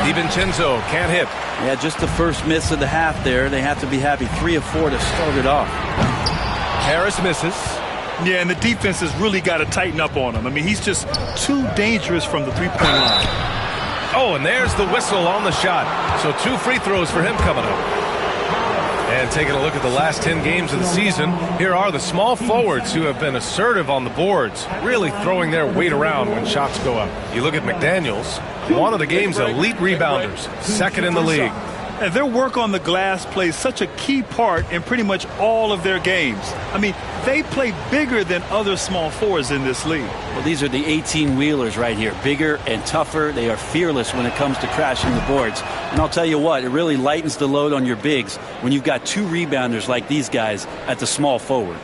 DiVincenzo can't hit. Yeah, just the first miss of the half there. They have to be happy. 3 of 4 to start it off. Harris misses. Yeah, and the defense has really got to tighten up on him. I mean, he's just too dangerous from the 3-point line. Oh, and there's the whistle on the shot. So 2 free throws for him coming up. And taking a look at the last 10 games of the season, here are the small forwards who have been assertive on the boards, really throwing their weight around when shots go up. You look at McDaniels, one of the game's elite rebounders, second in the league. And their work on the glass plays such a key part in pretty much all of their games. I mean, they play bigger than other small forwards in this league. Well, these are the 18-wheelers right here. Bigger and tougher. They are fearless when it comes to crashing the boards. And I'll tell you what, it really lightens the load on your bigs when you've got 2 rebounders like these guys at the small forward.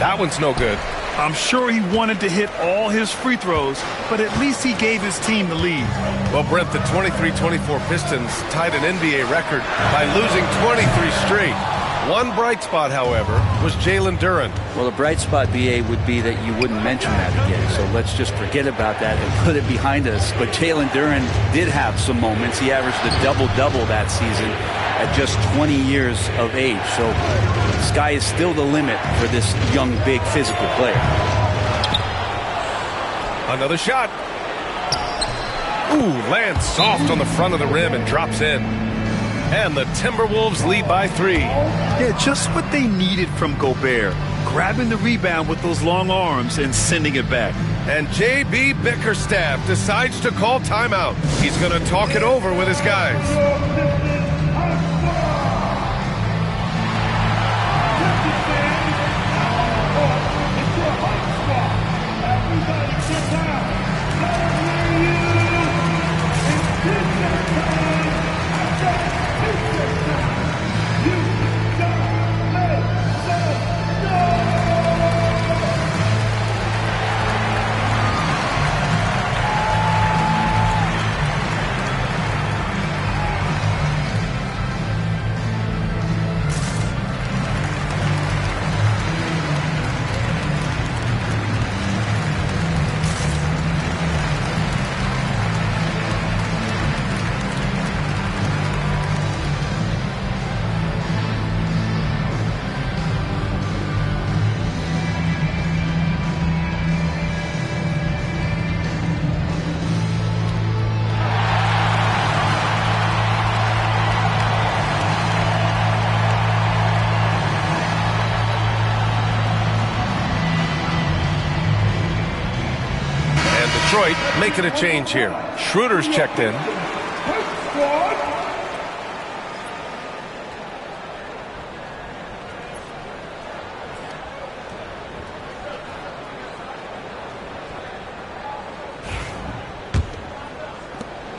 That one's no good. I'm sure he wanted to hit all his free throws, but at least he gave his team the lead. Well, Brent, the 23-24 Pistons tied an NBA record by losing 23 straight. One bright spot, however, was Jalen Duren. Well, a bright spot, BA, would be that you wouldn't mention that again. So let's just forget about that and put it behind us. But Jalen Duren did have some moments. He averaged a double-double that season at just 20 years of age. So the sky is still the limit for this young, big, physical player. Another shot. Ooh, lands soft on the front of the rim and drops in. And the Timberwolves lead by 3. Yeah, just what they needed from Gobert. Grabbing the rebound with those long arms and sending it back. And J.B. Bickerstaff decides to call timeout. He's going to talk it over with his guys. Detroit making a change here. Schroeder's checked in.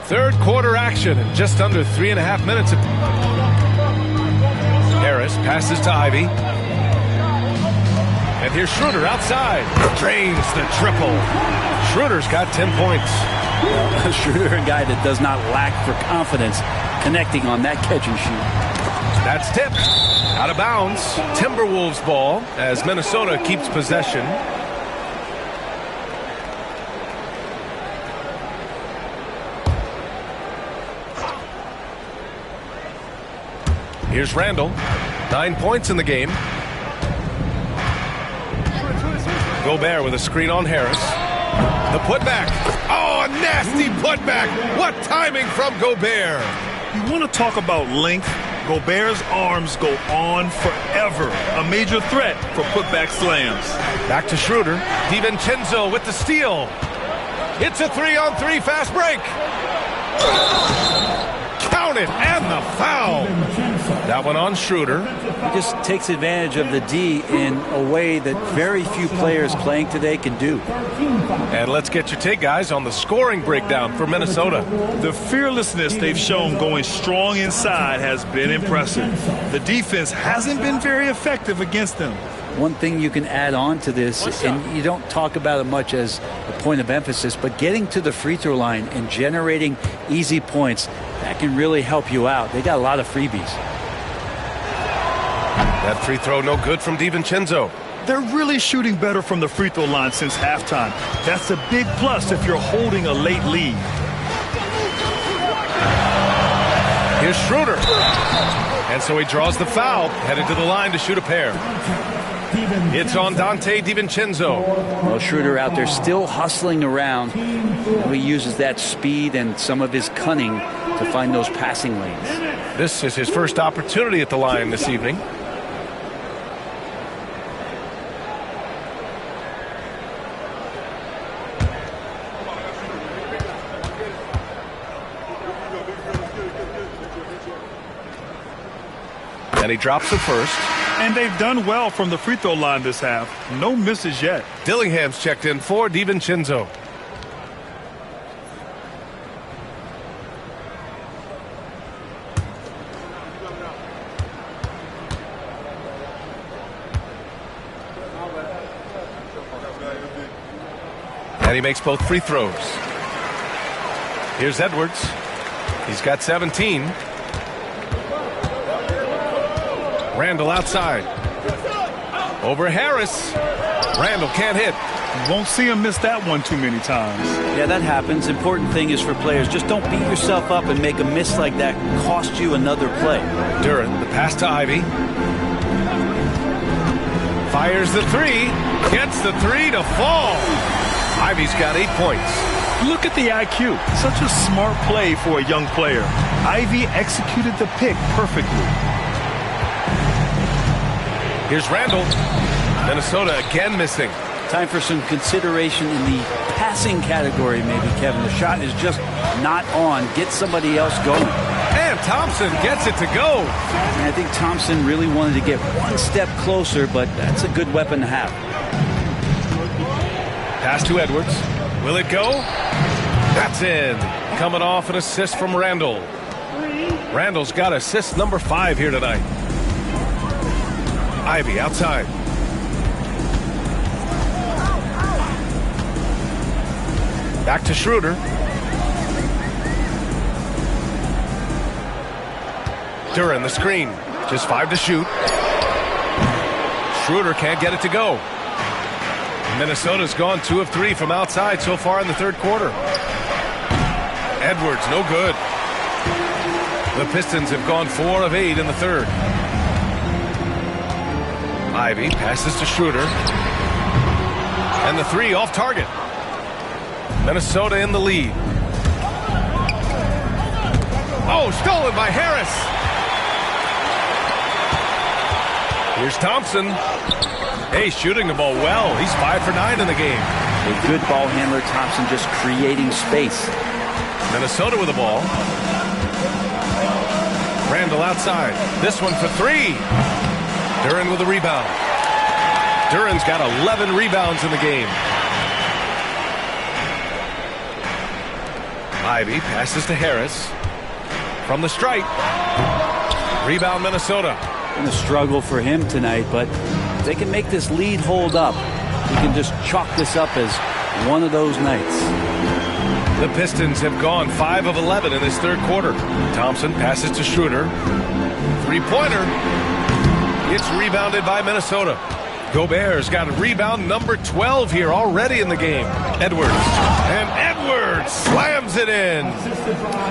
Third quarter action in just under 3.5 minutes. Harris passes to Ivy. And here's Schroeder outside. Drains the triple. Schroeder's got 10 points. Schroeder, a guy that does not lack for confidence connecting on that catch and shoot. That's tipped. Out of bounds. Timberwolves ball as Minnesota keeps possession. Here's Randall. 9 points in the game. Gobert with a screen on Harris. The putback. Oh, a nasty putback. What timing from Gobert. You want to talk about length? Gobert's arms go on forever. A major threat for putback slams. Back to Schroeder. DiVincenzo with the steal. It's a 3-on-3 fast break. Count it, and the foul. That one on Schroeder. He just takes advantage of the D in a way that very few players playing today can do. And let's get your take, guys, on the scoring breakdown for Minnesota. The fearlessness they've shown going strong inside has been impressive. The defense hasn't been very effective against them. One thing you can add on to this, and you don't talk about it much as a point of emphasis, but getting to the free throw line and generating easy points, that can really help you out. They got a lot of freebies. That free throw no good from DiVincenzo. They're really shooting better from the free throw line since halftime. That's a big plus if you're holding a late lead. Here's Schroeder. And so he draws the foul, headed to the line to shoot a pair. It's on Dante DiVincenzo. Well, Schroeder out there still hustling around. He uses that speed and some of his cunning to find those passing lanes. This is his first opportunity at the line this evening. And he drops the first. And they've done well from the free throw line this half. No misses yet. Dillingham's checked in for DiVincenzo. And he makes both free throws. Here's Edwards. He's got 17. Randall outside. Over Harris. Randall can't hit. You won't see him miss that one too many times. Yeah, that happens. Important thing is for players, just don't beat yourself up and make a miss like that cost you another play. Duren, the pass to Ivy. Fires the three. Gets the three to fall. Ivy's got 8 points. Look at the IQ. Such a smart play for a young player. Ivy executed the pick perfectly. Here's Randall. Minnesota again missing. Time for some consideration in the passing category, maybe, Kevin. The shot is just not on. Get somebody else going. And Thompson gets it to go. And I think Thompson really wanted to get one step closer, but that's a good weapon to have. Pass to Edwards. Will it go? That's in. Coming off an assist from Randall. Randall's got assist number 5 here tonight. Ivy outside. Back to Schroeder. Duren the screen. Just 5 to shoot. Schroeder can't get it to go. Minnesota's gone 2 of 3 from outside so far in the third quarter. Edwards, no good. The Pistons have gone 4 of 8 in the third. Ivy passes to Schroeder. And the 3 off target. Minnesota in the lead. Oh, stolen by Harris. Here's Thompson. Hey, shooting the ball well. He's 5 for 9 in the game. A good ball handler. Thompson just creating space. Minnesota with the ball. Randall outside. This one for 3. Duren with a rebound. Duren's got 11 rebounds in the game. Ivy passes to Harris. From the stripe. Rebound Minnesota. Been a struggle for him tonight, but if they can make this lead hold up, we can just chalk this up as one of those nights. The Pistons have gone 5 of 11 in this third quarter. Thompson passes to Schroeder. 3-pointer. It's rebounded by Minnesota. Gobert's got rebound number 12 here already in the game. Edwards. And Edwards slams it in.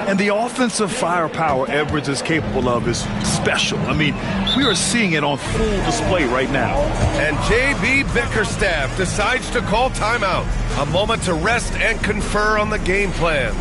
And the offensive firepower Edwards is capable of is special. I mean, we are seeing it on full display right now. And J.B. Bickerstaff decides to call timeout. A moment to rest and confer on the game plan.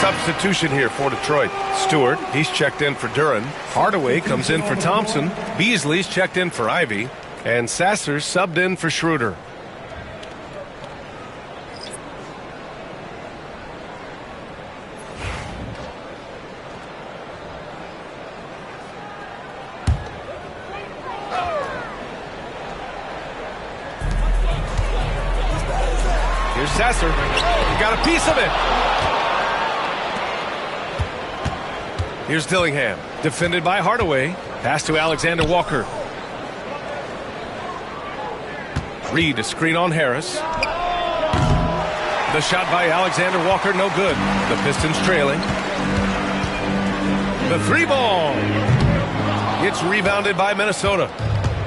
substitution here for Detroit. Stewart, he's checked in for Duran. Hardaway comes in for Thompson. Beasley's checked in for Ivy. And Sasser's subbed in for Schroeder. Here's Sasser. He got a piece of it. Here's Dillingham. Defended by Hardaway. Pass to Alexander Walker. Reed, a screen on Harris. The shot by Alexander Walker, no good. The Pistons trailing. The three ball. It's rebounded by Minnesota.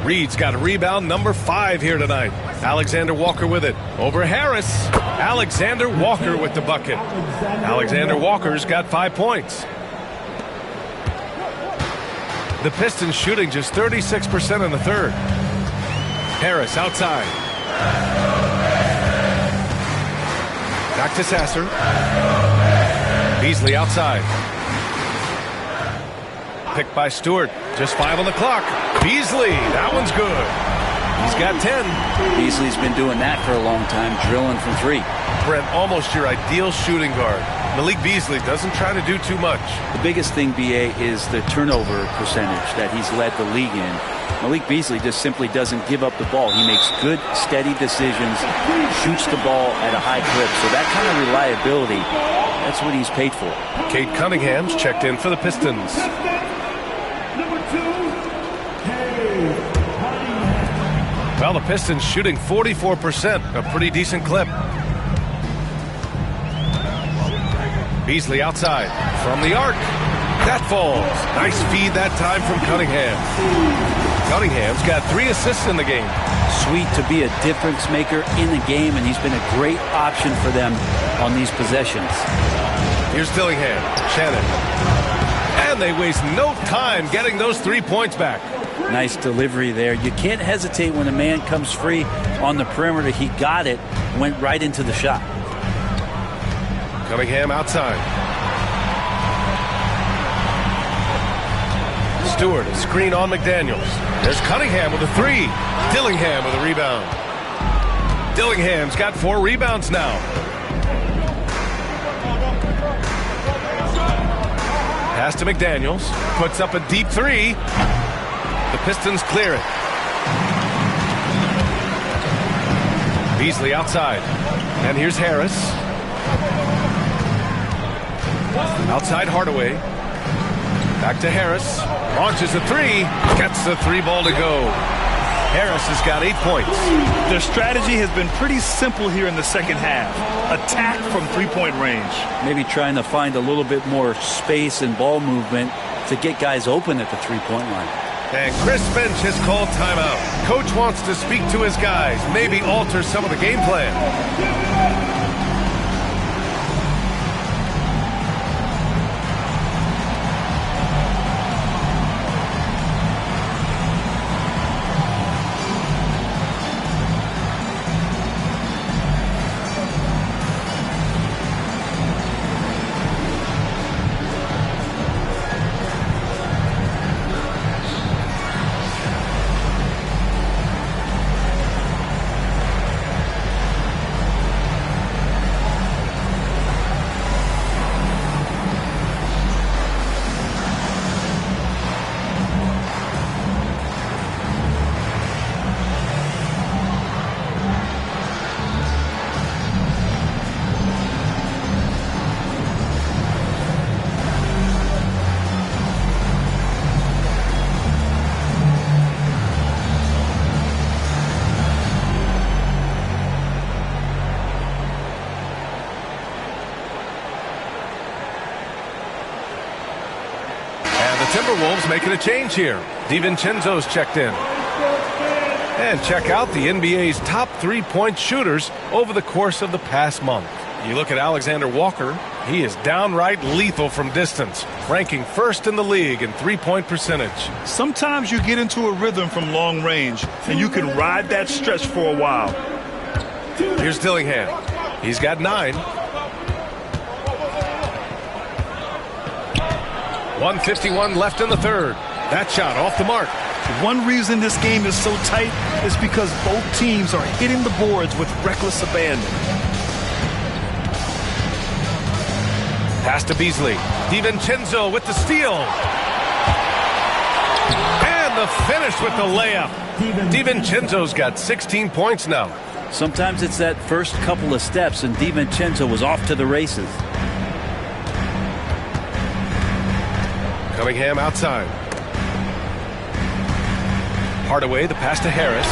Reed's got a rebound number 5 here tonight. Alexander Walker with it. Over Harris. Alexander Walker with the bucket. Alexander Walker's got 5 points. The Pistons shooting just 36% in the third. Harris outside. Back to Sasser. Beasley outside. Picked by Stewart. Just 5 on the clock. Beasley, that one's good. He's got 10. Beasley's been doing that for a long time, drilling from 3. Brent, almost your ideal shooting guard. Malik Beasley doesn't try to do too much. The biggest thing, BA, is the turnover percentage that he's led the league in. Malik Beasley just simply doesn't give up the ball. He makes good, steady decisions, shoots the ball at a high clip. So that kind of reliability, that's what he's paid for. Kate Cunningham's checked in for the Pistons. Well, the Pistons shooting 44%, a pretty decent clip. Beasley outside from the arc. That falls. Nice feed that time from Cunningham. Cunningham's got 3 assists in the game. Sweet to be a difference maker in the game, and he's been a great option for them on these possessions. Here's Dillingham. Shannon. And they waste no time getting those 3 points back. Nice delivery there. You can't hesitate when a man comes free on the perimeter. He got it, went right into the shot. Cunningham outside. Stewart, a screen on McDaniels. There's Cunningham with a 3. Dillingham with a rebound. Dillingham's got 4 rebounds now. Pass to McDaniels. Puts up a deep 3. The Pistons clear it. Beasley outside. And here's Harris. Outside Hardaway. Back to Harris. Launches a 3. Gets the 3 ball to go. Harris has got 8 points. Their strategy has been pretty simple here in the second half. Attack from 3-point range. Maybe trying to find a little bit more space and ball movement to get guys open at the 3-point line. And Chris Finch has called timeout. Coach wants to speak to his guys, maybe alter some of the game plan. Timberwolves making a change here. DiVincenzo's checked in. And check out the NBA's top 3-point shooters over the course of the past month. You look at Alexander Walker, he is downright lethal from distance, ranking first in the league in 3-point percentage. Sometimes you get into a rhythm from long range, and you can ride that stretch for a while. Here's Dillingham. He's got 9. 1:51 left in the third. That shot off the mark. One reason this game is so tight is because both teams are hitting the boards with reckless abandon. Pass to Beasley. DiVincenzo with the steal. And the finish with the layup. DiVincenzo's got 16 points now. Sometimes it's that first couple of steps, and DiVincenzo was off to the races. Cunningham outside. Hardaway, the pass to Harris.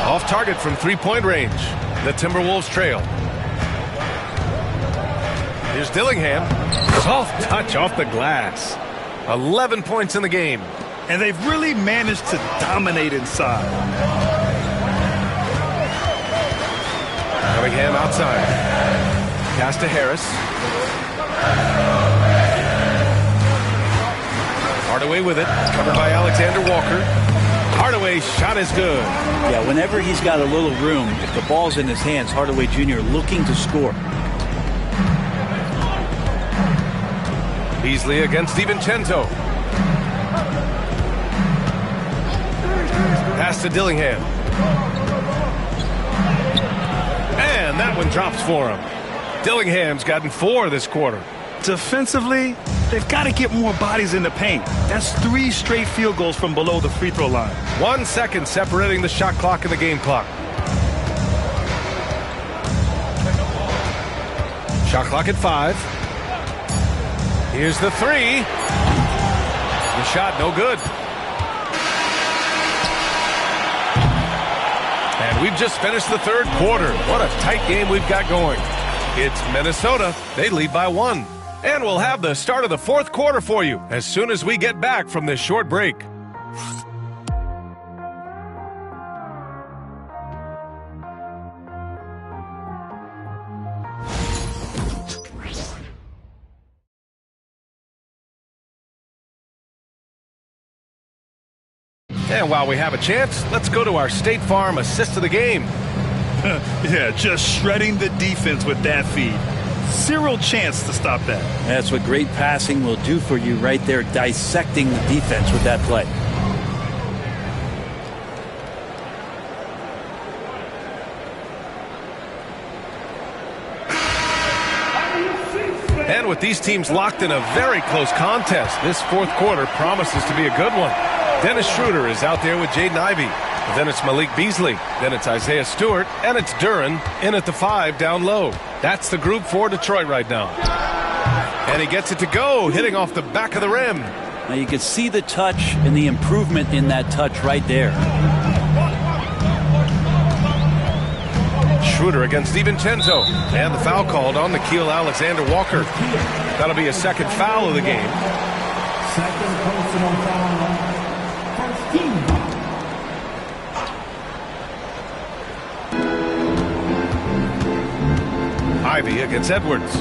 Off target from three-point range. The Timberwolves trail. Here's Dillingham. Soft touch off the glass. 11 points in the game. And they've really managed to dominate inside. Cunningham outside. Pass to Harris. Hardaway with it. Covered by Alexander Walker. Hardaway's shot is good. Yeah, whenever he's got a little room, if the ball's in his hands, Hardaway Jr. looking to score. Beasley against DiVincenzo. Pass to Dillingham. And that one drops for him. Dillingham's gotten 4 this quarter. Defensively, they've got to get more bodies in the paint. That's 3 straight field goals from below the free throw line. 1 second separating the shot clock and the game clock. Shot clock at 5. Here's the 3. The shot no good. And we've just finished the third quarter. What a tight game we've got going. It's Minnesota. They lead by 1. And we'll have the start of the fourth quarter for you as soon as we get back from this short break. And while we have a chance, let's go to our State Farm assist of the game. Yeah, just shredding the defense with that feed. Zero chance to stop that. That's what great passing will do for you right there, dissecting the defense with that play. And with these teams locked in a very close contest, this fourth quarter promises to be a good one. Dennis Schroeder is out there with Jaden Ivey. Then it's Malik Beasley. Then it's Isaiah Stewart. And it's Duren in at the 5 down low. That's the group for Detroit right now. And he gets it to go, hitting off the back of the rim. Now you can see the touch and the improvement in that touch right there. Schroeder against DiVincenzo. And the foul called on Nickeil Alexander-Walker. That'll be a second foul of the game. Second personal foul. First team foul. Ivey against Edwards.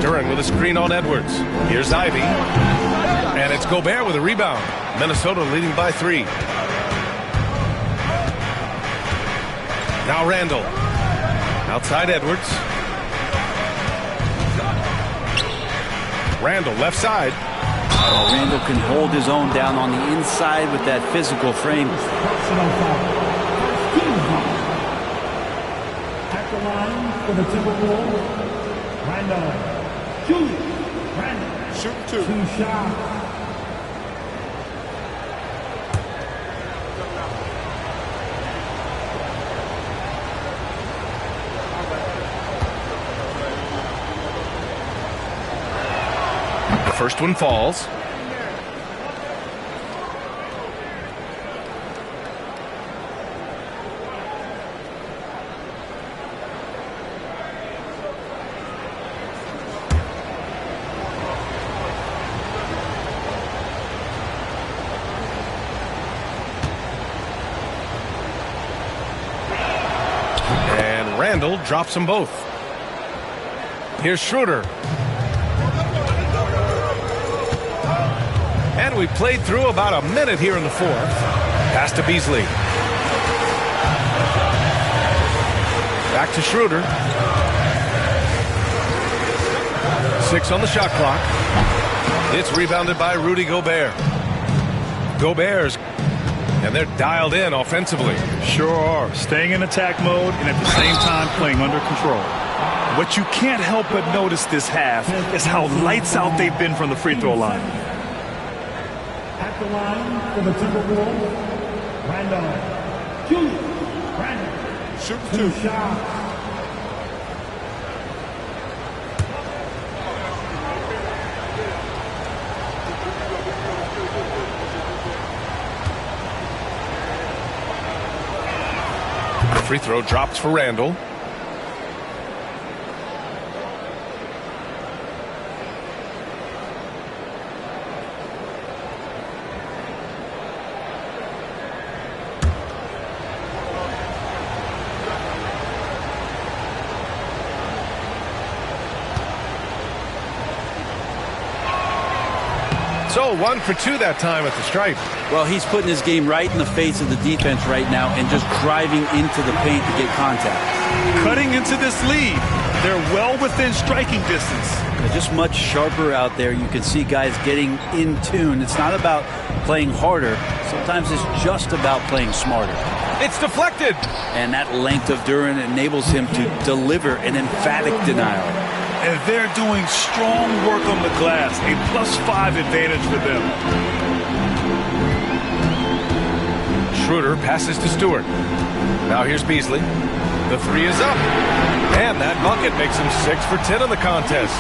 Duren with a screen on Edwards. Here's Ivey. And it's Gobert with a rebound. Minnesota leading by 3. Now Randall. Outside Edwards. Randall left side. Oh, Randall can hold his own down on the inside with that physical frame. Personal foul. First team foul. At the line for the Timberwolves, Randall. Julius Randall. Shoot 2. 2 shots. First one falls. And Randall drops them both. Here's Schroeder. And we played through about a minute here in the fourth. Pass to Beasley. Back to Schroeder. 6 on the shot clock. It's rebounded by Rudy Gobert. Gobert's, and they're dialed in offensively. Sure are. Staying in attack mode and at the same time playing under control. What you can't help but notice this half is how lights out they've been from the free throw line. At the line for the Timberwolves, Randall. Julius Randall. Shoot 2 2. shots. Free throw dropped for Randall. So 1 for 2 that time at the stripe. Well, he's putting his game right in the face of the defense right now and just driving into the paint to get contact. Cutting into this lead. They're well within striking distance. They're just much sharper out there. You can see guys getting in tune. It's not about playing harder. Sometimes it's just about playing smarter. It's deflected. And that length of Duren enables him to deliver an emphatic denial. And they're doing strong work on the glass. A +5 advantage for them. Schroeder passes to Stewart. Now here's Beasley. The 3 is up. And that bucket makes him 6 for 10 in the contest.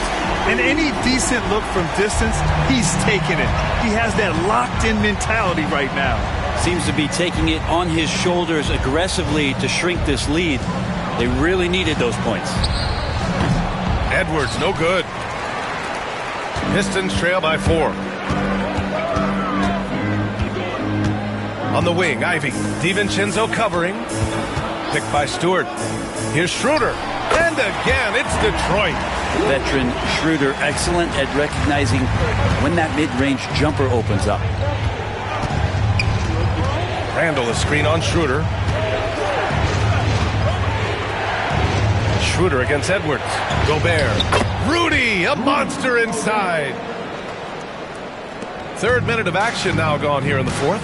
And any decent look from distance, he's taking it. He has that locked-in mentality right now. Seems to be taking it on his shoulders aggressively to shrink this lead. They really needed those points. Edwards, no good. Pistons trail by 4. On the wing, Ivy. DiVincenzo covering. Picked by Stewart. Here's Schroeder. And again, it's Detroit. Veteran Schroeder, excellent at recognizing when that mid-range jumper opens up. Randall, a screen on Schroeder. Schroeder against Edwards. Gobert. Rudy, a monster inside. 3rd minute of action now gone here in the 4th.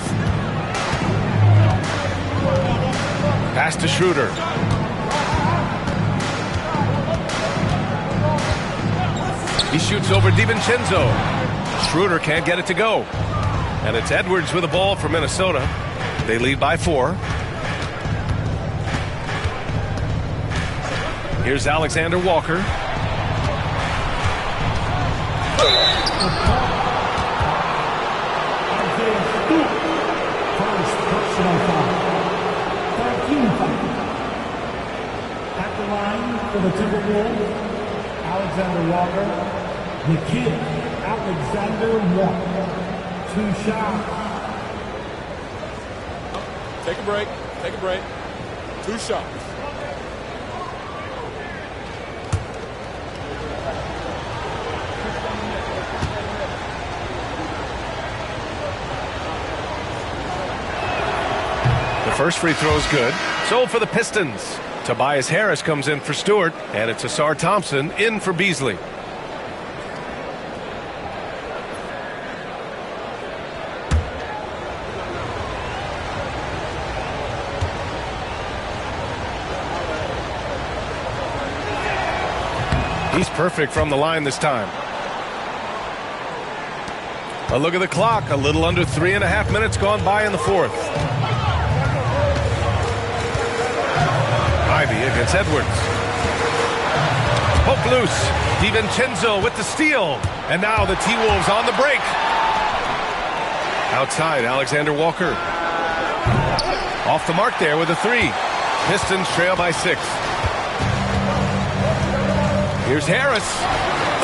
Pass to Schroeder. He shoots over DiVincenzo. Schroeder can't get it to go. And it's Edwards with the ball for Minnesota. They lead by 4. Here's Alexander Walker. First personal foul. 13 foul. At the line for the Timberwolves, Alexander Walker. The kid, Alexander Walker. 2 shots. Take a break. Take a break. 2 shots. The first free throw is good. So for the Pistons, Tobias Harris comes in for Stewart, and it's Asar Thompson in for Beasley. He's perfect from the line this time. A look at the clock. A little under 3.5 minutes gone by in the 4th. Ivy against Edwards. Poke loose. DiVincenzo with the steal. And now the T-Wolves on the break. Outside, Alexander Walker. Off the mark there with a 3. Pistons trail by 6. Here's Harris.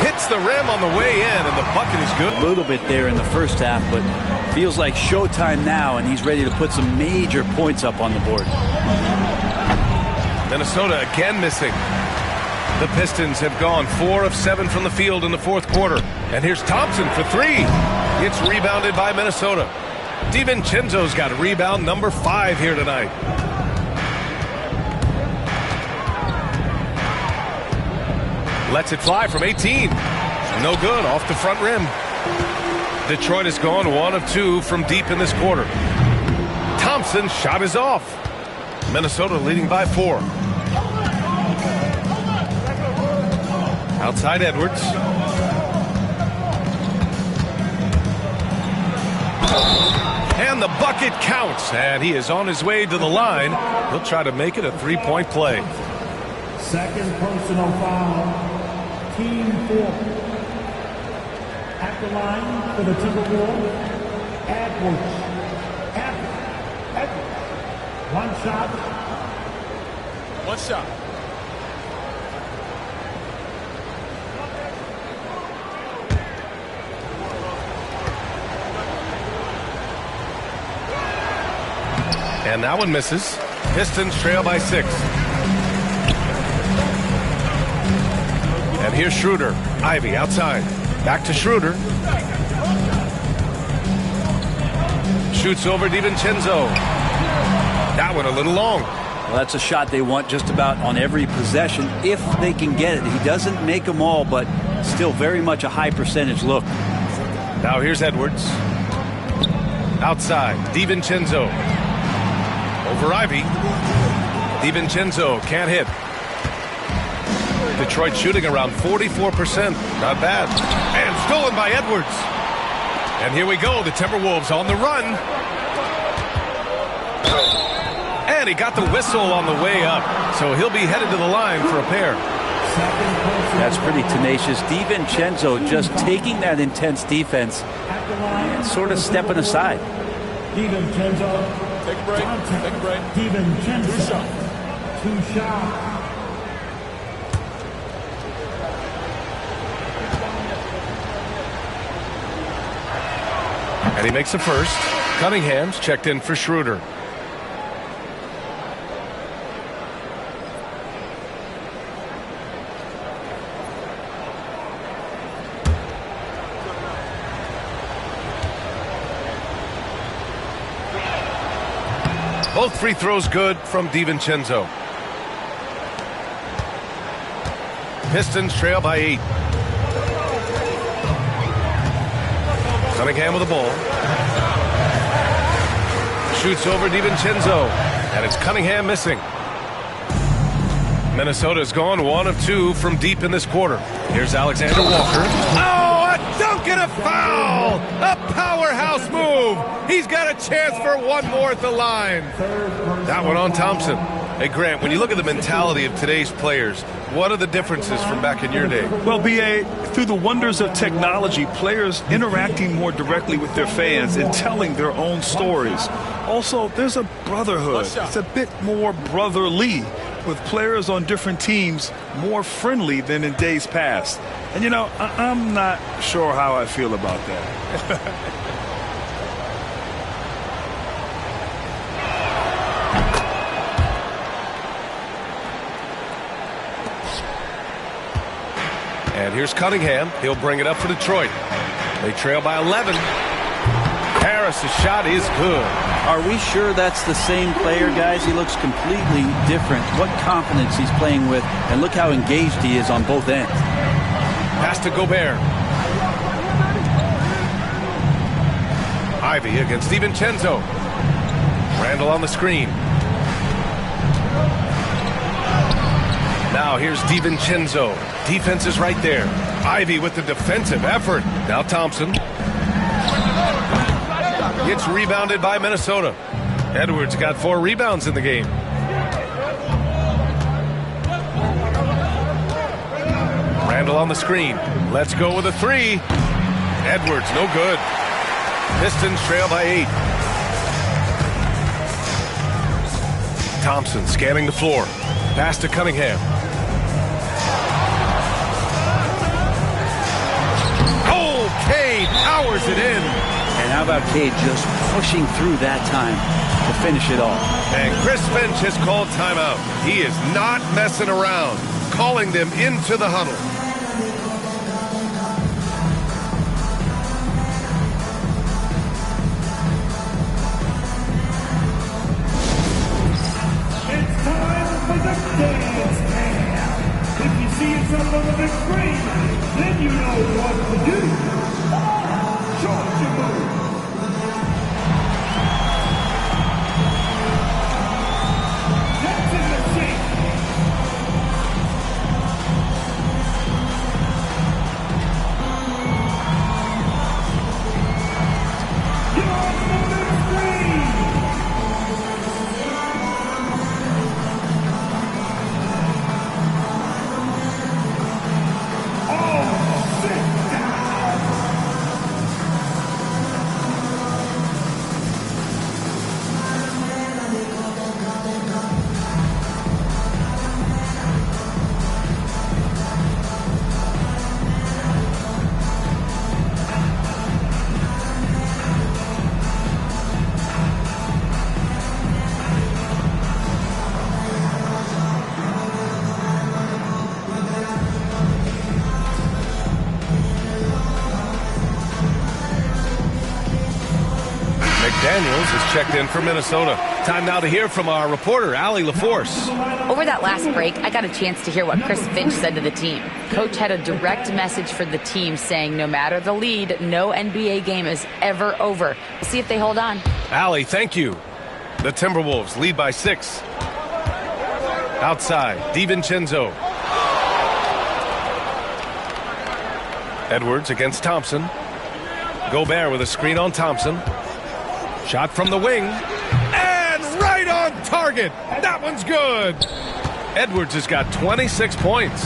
Hits the rim on the way in, and the bucket is good. A little bit there in the first half, but feels like showtime now, and he's ready to put some major points up on the board. Minnesota again missing. The Pistons have gone 4 of 7 from the field in the 4th quarter. And here's Thompson for 3. It's rebounded by Minnesota. DiVincenzo's got rebound number 5 here tonight. Lets it fly from 18. No good, off the front rim. Detroit has gone 1 of 2 from deep in this quarter. Thompson's shot is off. Minnesota leading by 4. Outside Edwards. And the bucket counts, and he is on his way to the line. He'll try to make it a 3-point play. Second personal foul. Team 4. At the line for the Timberwolves, Edwards. One shot. One shot. And that one misses. Pistons trail by 6. And here's Schroeder. Ivy outside. Back to Schroeder. Shoots over DiVincenzo. That one a little long. Well, that's a shot they want just about on every possession if they can get it. He doesn't make them all, but still very much a high percentage look. Now here's Edwards. Outside. DiVincenzo. Over Ivy. DiVincenzo can't hit. Detroit shooting around 44%. Not bad. And stolen by Edwards. And here we go. The Timberwolves on the run. And he got the whistle on the way up. So he'll be headed to the line for a pair. That's pretty tenacious. DiVincenzo just taking that intense defense and sort of stepping aside. DiVincenzo. Take a break. Take a break. DiVincenzo. 2 shots. And he makes the first. Cunningham's checked in for Schroeder. Both free throws good from DiVincenzo. Pistons trail by 8. Cunningham with the ball. Shoots over DiVincenzo. And it's Cunningham missing. Minnesota's gone 1 of 2 from deep in this quarter. Here's Alexander Walker. Oh, a dunk and a foul! A powerhouse move! He's got a chance for one more at the line. That one on Thompson. Hey, Grant, when you look at the mentality of today's players, what are the differences from back in your day? Well, B.A., through the wonders of technology, players interacting more directly with their fans and telling their own stories. Also, there's a brotherhood. It's a bit more brotherly, with players on different teams more friendly than in days past. And, you know, I'm not sure how I feel about that. And here's Cunningham. He'll bring it up for Detroit. They trail by 11. Harris's shot is good. Are we sure that's the same player, guys? He looks completely different. What confidence he's playing with, and look how engaged he is on both ends. Pass to Gobert. Ivy against DiVincenzo. Randall on the screen. Now here's DiVincenzo. Defense is right there. Ivy with the defensive effort. Now Thompson. Gets rebounded by Minnesota. Edwards got 4 rebounds in the game. Randall on the screen. Let's go with a 3. Edwards, no good. Pistons trail by 8. Thompson scanning the floor. Pass to Cunningham. Oh, Cade powers it in. And how about Cade just pushing through that time to finish it off? And Chris Finch has called timeout. He is not messing around, calling them into the huddle. It's time for the dance cam. If you see yourself on the big screen, then you know what McDaniels is checked in for Minnesota. Time now to hear from our reporter, Allie LaForce. Over that last break, I got a chance to hear what Chris Finch said to the team. Coach had a direct message for the team saying no matter the lead, no NBA game is ever over. We'll see if they hold on. Allie, thank you. The Timberwolves lead by 6. Outside, DiVincenzo. Edwards against Thompson. Gobert with a screen on Thompson. Shot from the wing. And right on target. That one's good. Edwards has got 26 points.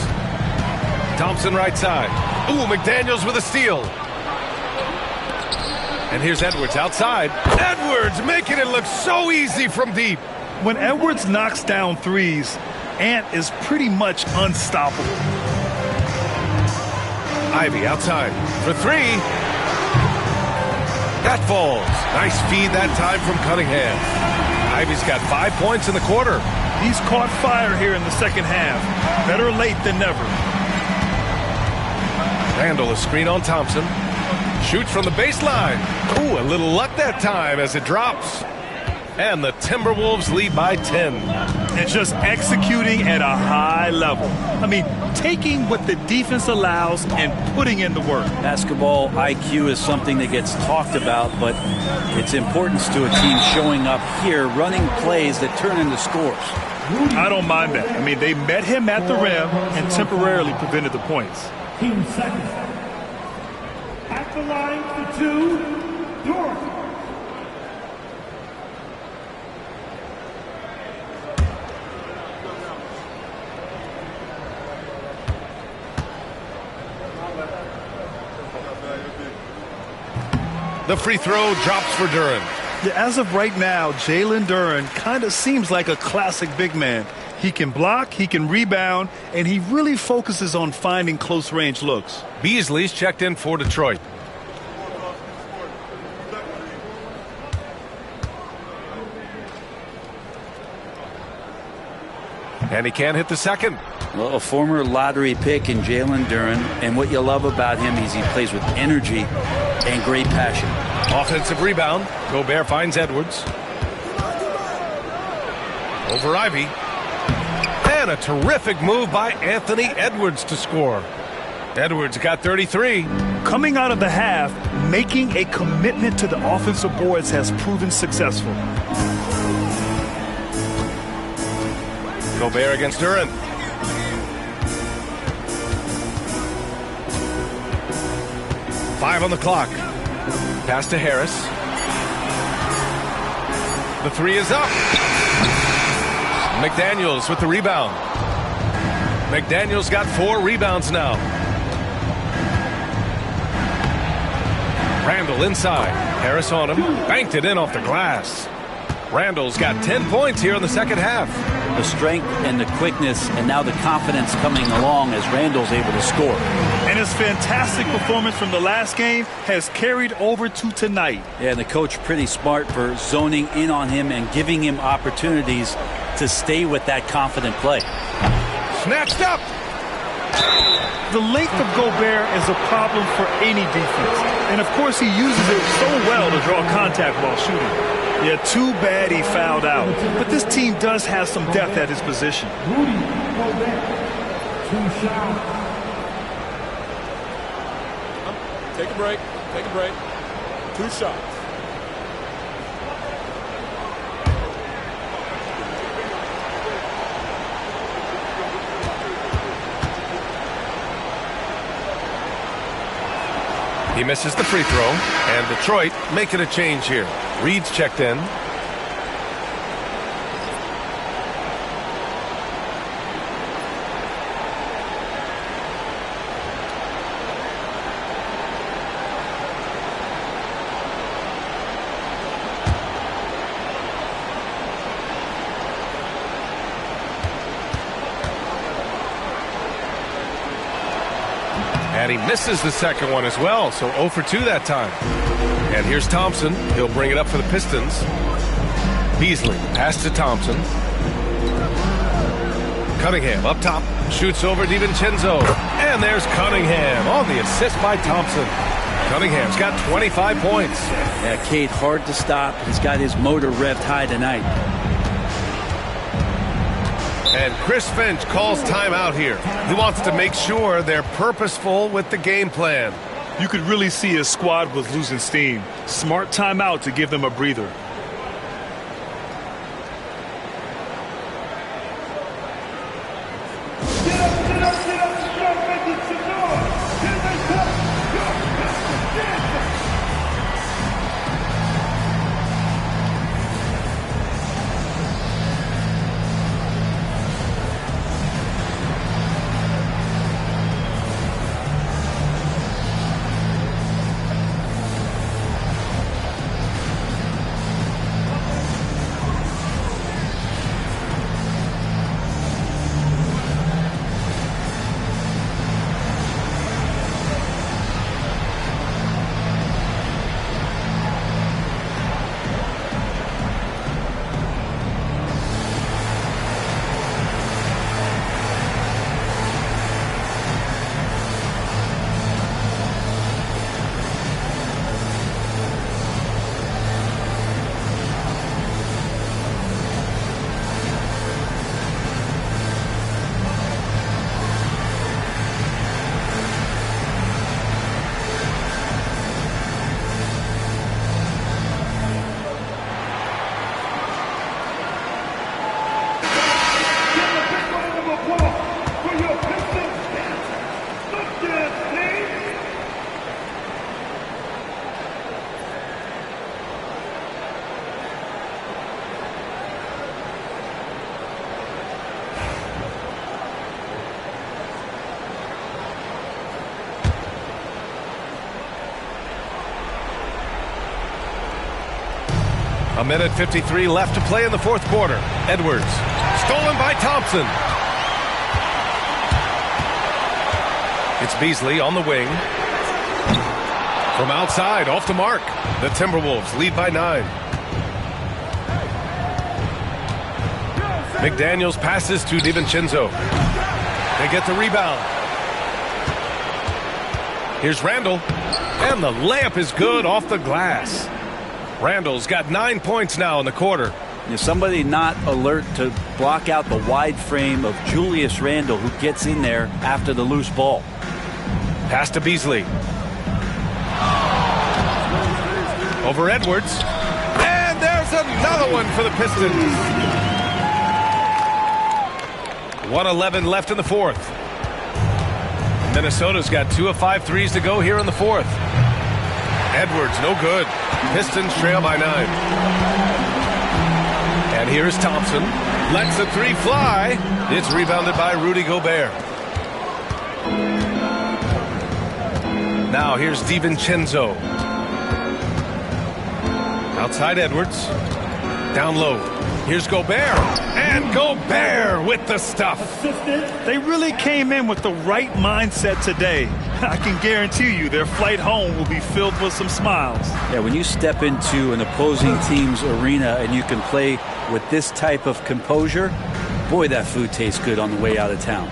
Thompson right side. Ooh, McDaniels with a steal. And here's Edwards outside. Edwards making it look so easy from deep. When Edwards knocks down threes, Ant is pretty much unstoppable. Ivy outside for 3. That falls. Nice feed that time from Cunningham. Ivy's got 5 points in the quarter. He's caught fire here in the second half. Better late than never. Randall a screen on Thompson. Shoots from the baseline. Ooh, a little luck that time as it drops. And the Timberwolves lead by 10. And just executing at a high level. I mean, taking what the defense allows and putting in the work. Basketball IQ is something that gets talked about, but its importance to a team showing up here, running plays that turn into scores. I don't mind that. I mean, they met him at the rim and temporarily prevented the points. Team second. At the line for 2, Dort. The free throw drops for Duren. Yeah, as of right now, Jalen Duren kind of seems like a classic big man. He can block, he can rebound, and he really focuses on finding close-range looks. Beasley's checked in for Detroit. And he can't hit the second. Well, a former lottery pick in Jalen Duren, and what you love about him is he plays with energy and great passion. Offensive rebound. Gobert finds Edwards. Over Ivy. And a terrific move by Anthony Edwards to score. Edwards got 33. Coming out of the half, making a commitment to the offensive boards has proven successful. Gobert against Duren. Five on the clock. Pass to Harris. The 3 is up. McDaniels with the rebound. McDaniels got 4 rebounds now. Randall inside. Harris on him. Banked it in off the glass. Randall's got 10 points here in the second half. The strength and the quickness and now the confidence coming along as Randall's able to score. And his fantastic performance from the last game has carried over to tonight. Yeah, and the coach pretty smart for zoning in on him and giving him opportunities to stay with that confident play. Snatched up. The length of Gobert is a problem for any defense. And, of course, he uses it so well to draw contact while shooting. Yeah, too bad he fouled out. But this team does have some depth at his position. Rudy Gobert. 2 shots. Take a break. Take a break. 2 shots. He misses the free throw, and Detroit making a change here. Reed's checked in. And he misses the second one as well, so 0 for 2 that time. And here's Thompson. He'll bring it up for the Pistons. Beasley, pass to Thompson. Cunningham up top, shoots over DiVincenzo. And there's Cunningham on the assist by Thompson. Cunningham's got 25 points. Yeah, Cade, hard to stop. He's got his motor revved high tonight. And Chris Finch calls timeout here. He wants to make sure they're purposeful with the game plan. You could really see his squad was losing steam. Smart timeout to give them a breather. A minute 53 left to play in the fourth quarter. Edwards, stolen by Thompson. It's Beasley on the wing. From outside, off the mark. The Timberwolves lead by 9. McDaniels passes to DiVincenzo. They get the rebound. Here's Randall. And the layup is good off the glass. Randall's got 9 points now in the quarter. Somebody not alert to block out the wide frame of Julius Randle, who gets in there after the loose ball. Pass to Beasley. Over Edwards. And there's another one for the Pistons. 1:11 left in the fourth. Minnesota's got 2 of 5 threes to go here in the fourth. Edwards, no good. Pistons trail by 9. And here's Thompson. Lets the three fly. It's rebounded by Rudy Gobert. Now here's DiVincenzo. Outside Edwards. Down low. Here's Gobert. And Gobert with the stuff. They really came in with the right mindset today. I can guarantee you their flight home will be filled with some smiles. Yeah, when you step into an opposing team's arena and you can play with this type of composure, boy, that food tastes good on the way out of town.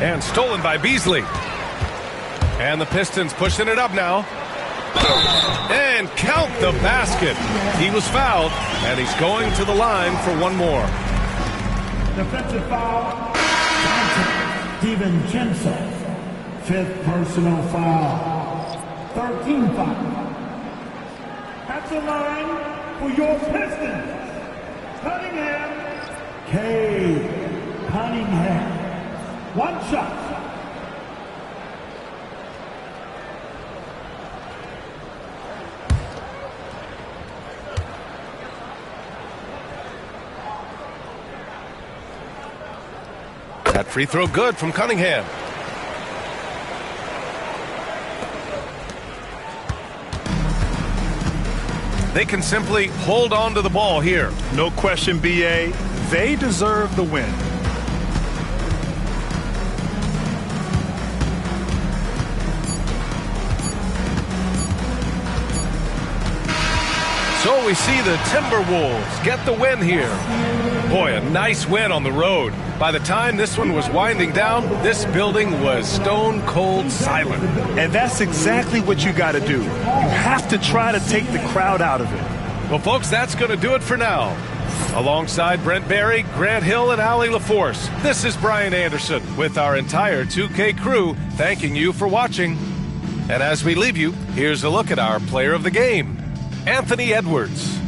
And stolen by Beasley. And the Pistons pushing it up now. And count the basket. He was fouled, and he's going to the line for one more. Defensive foul. DiVincenzo. 5th personal foul. 13 foul. At the line for your Pistons, Cunningham. Cade Cunningham. One shot. That free throw good from Cunningham. They can simply hold on to the ball here. No question, B.A. They deserve the win. So we see the Timberwolves get the win here. Boy, a nice win on the road. By the time this one was winding down, this building was stone cold silent. And that's exactly what you got to do. You have to try to take the crowd out of it. Well, folks, that's going to do it for now. Alongside Brent Barry, Grant Hill, and Allie LaForce, this is Brian Anderson with our entire 2K crew thanking you for watching. And as we leave you, here's a look at our player of the game, Anthony Edwards.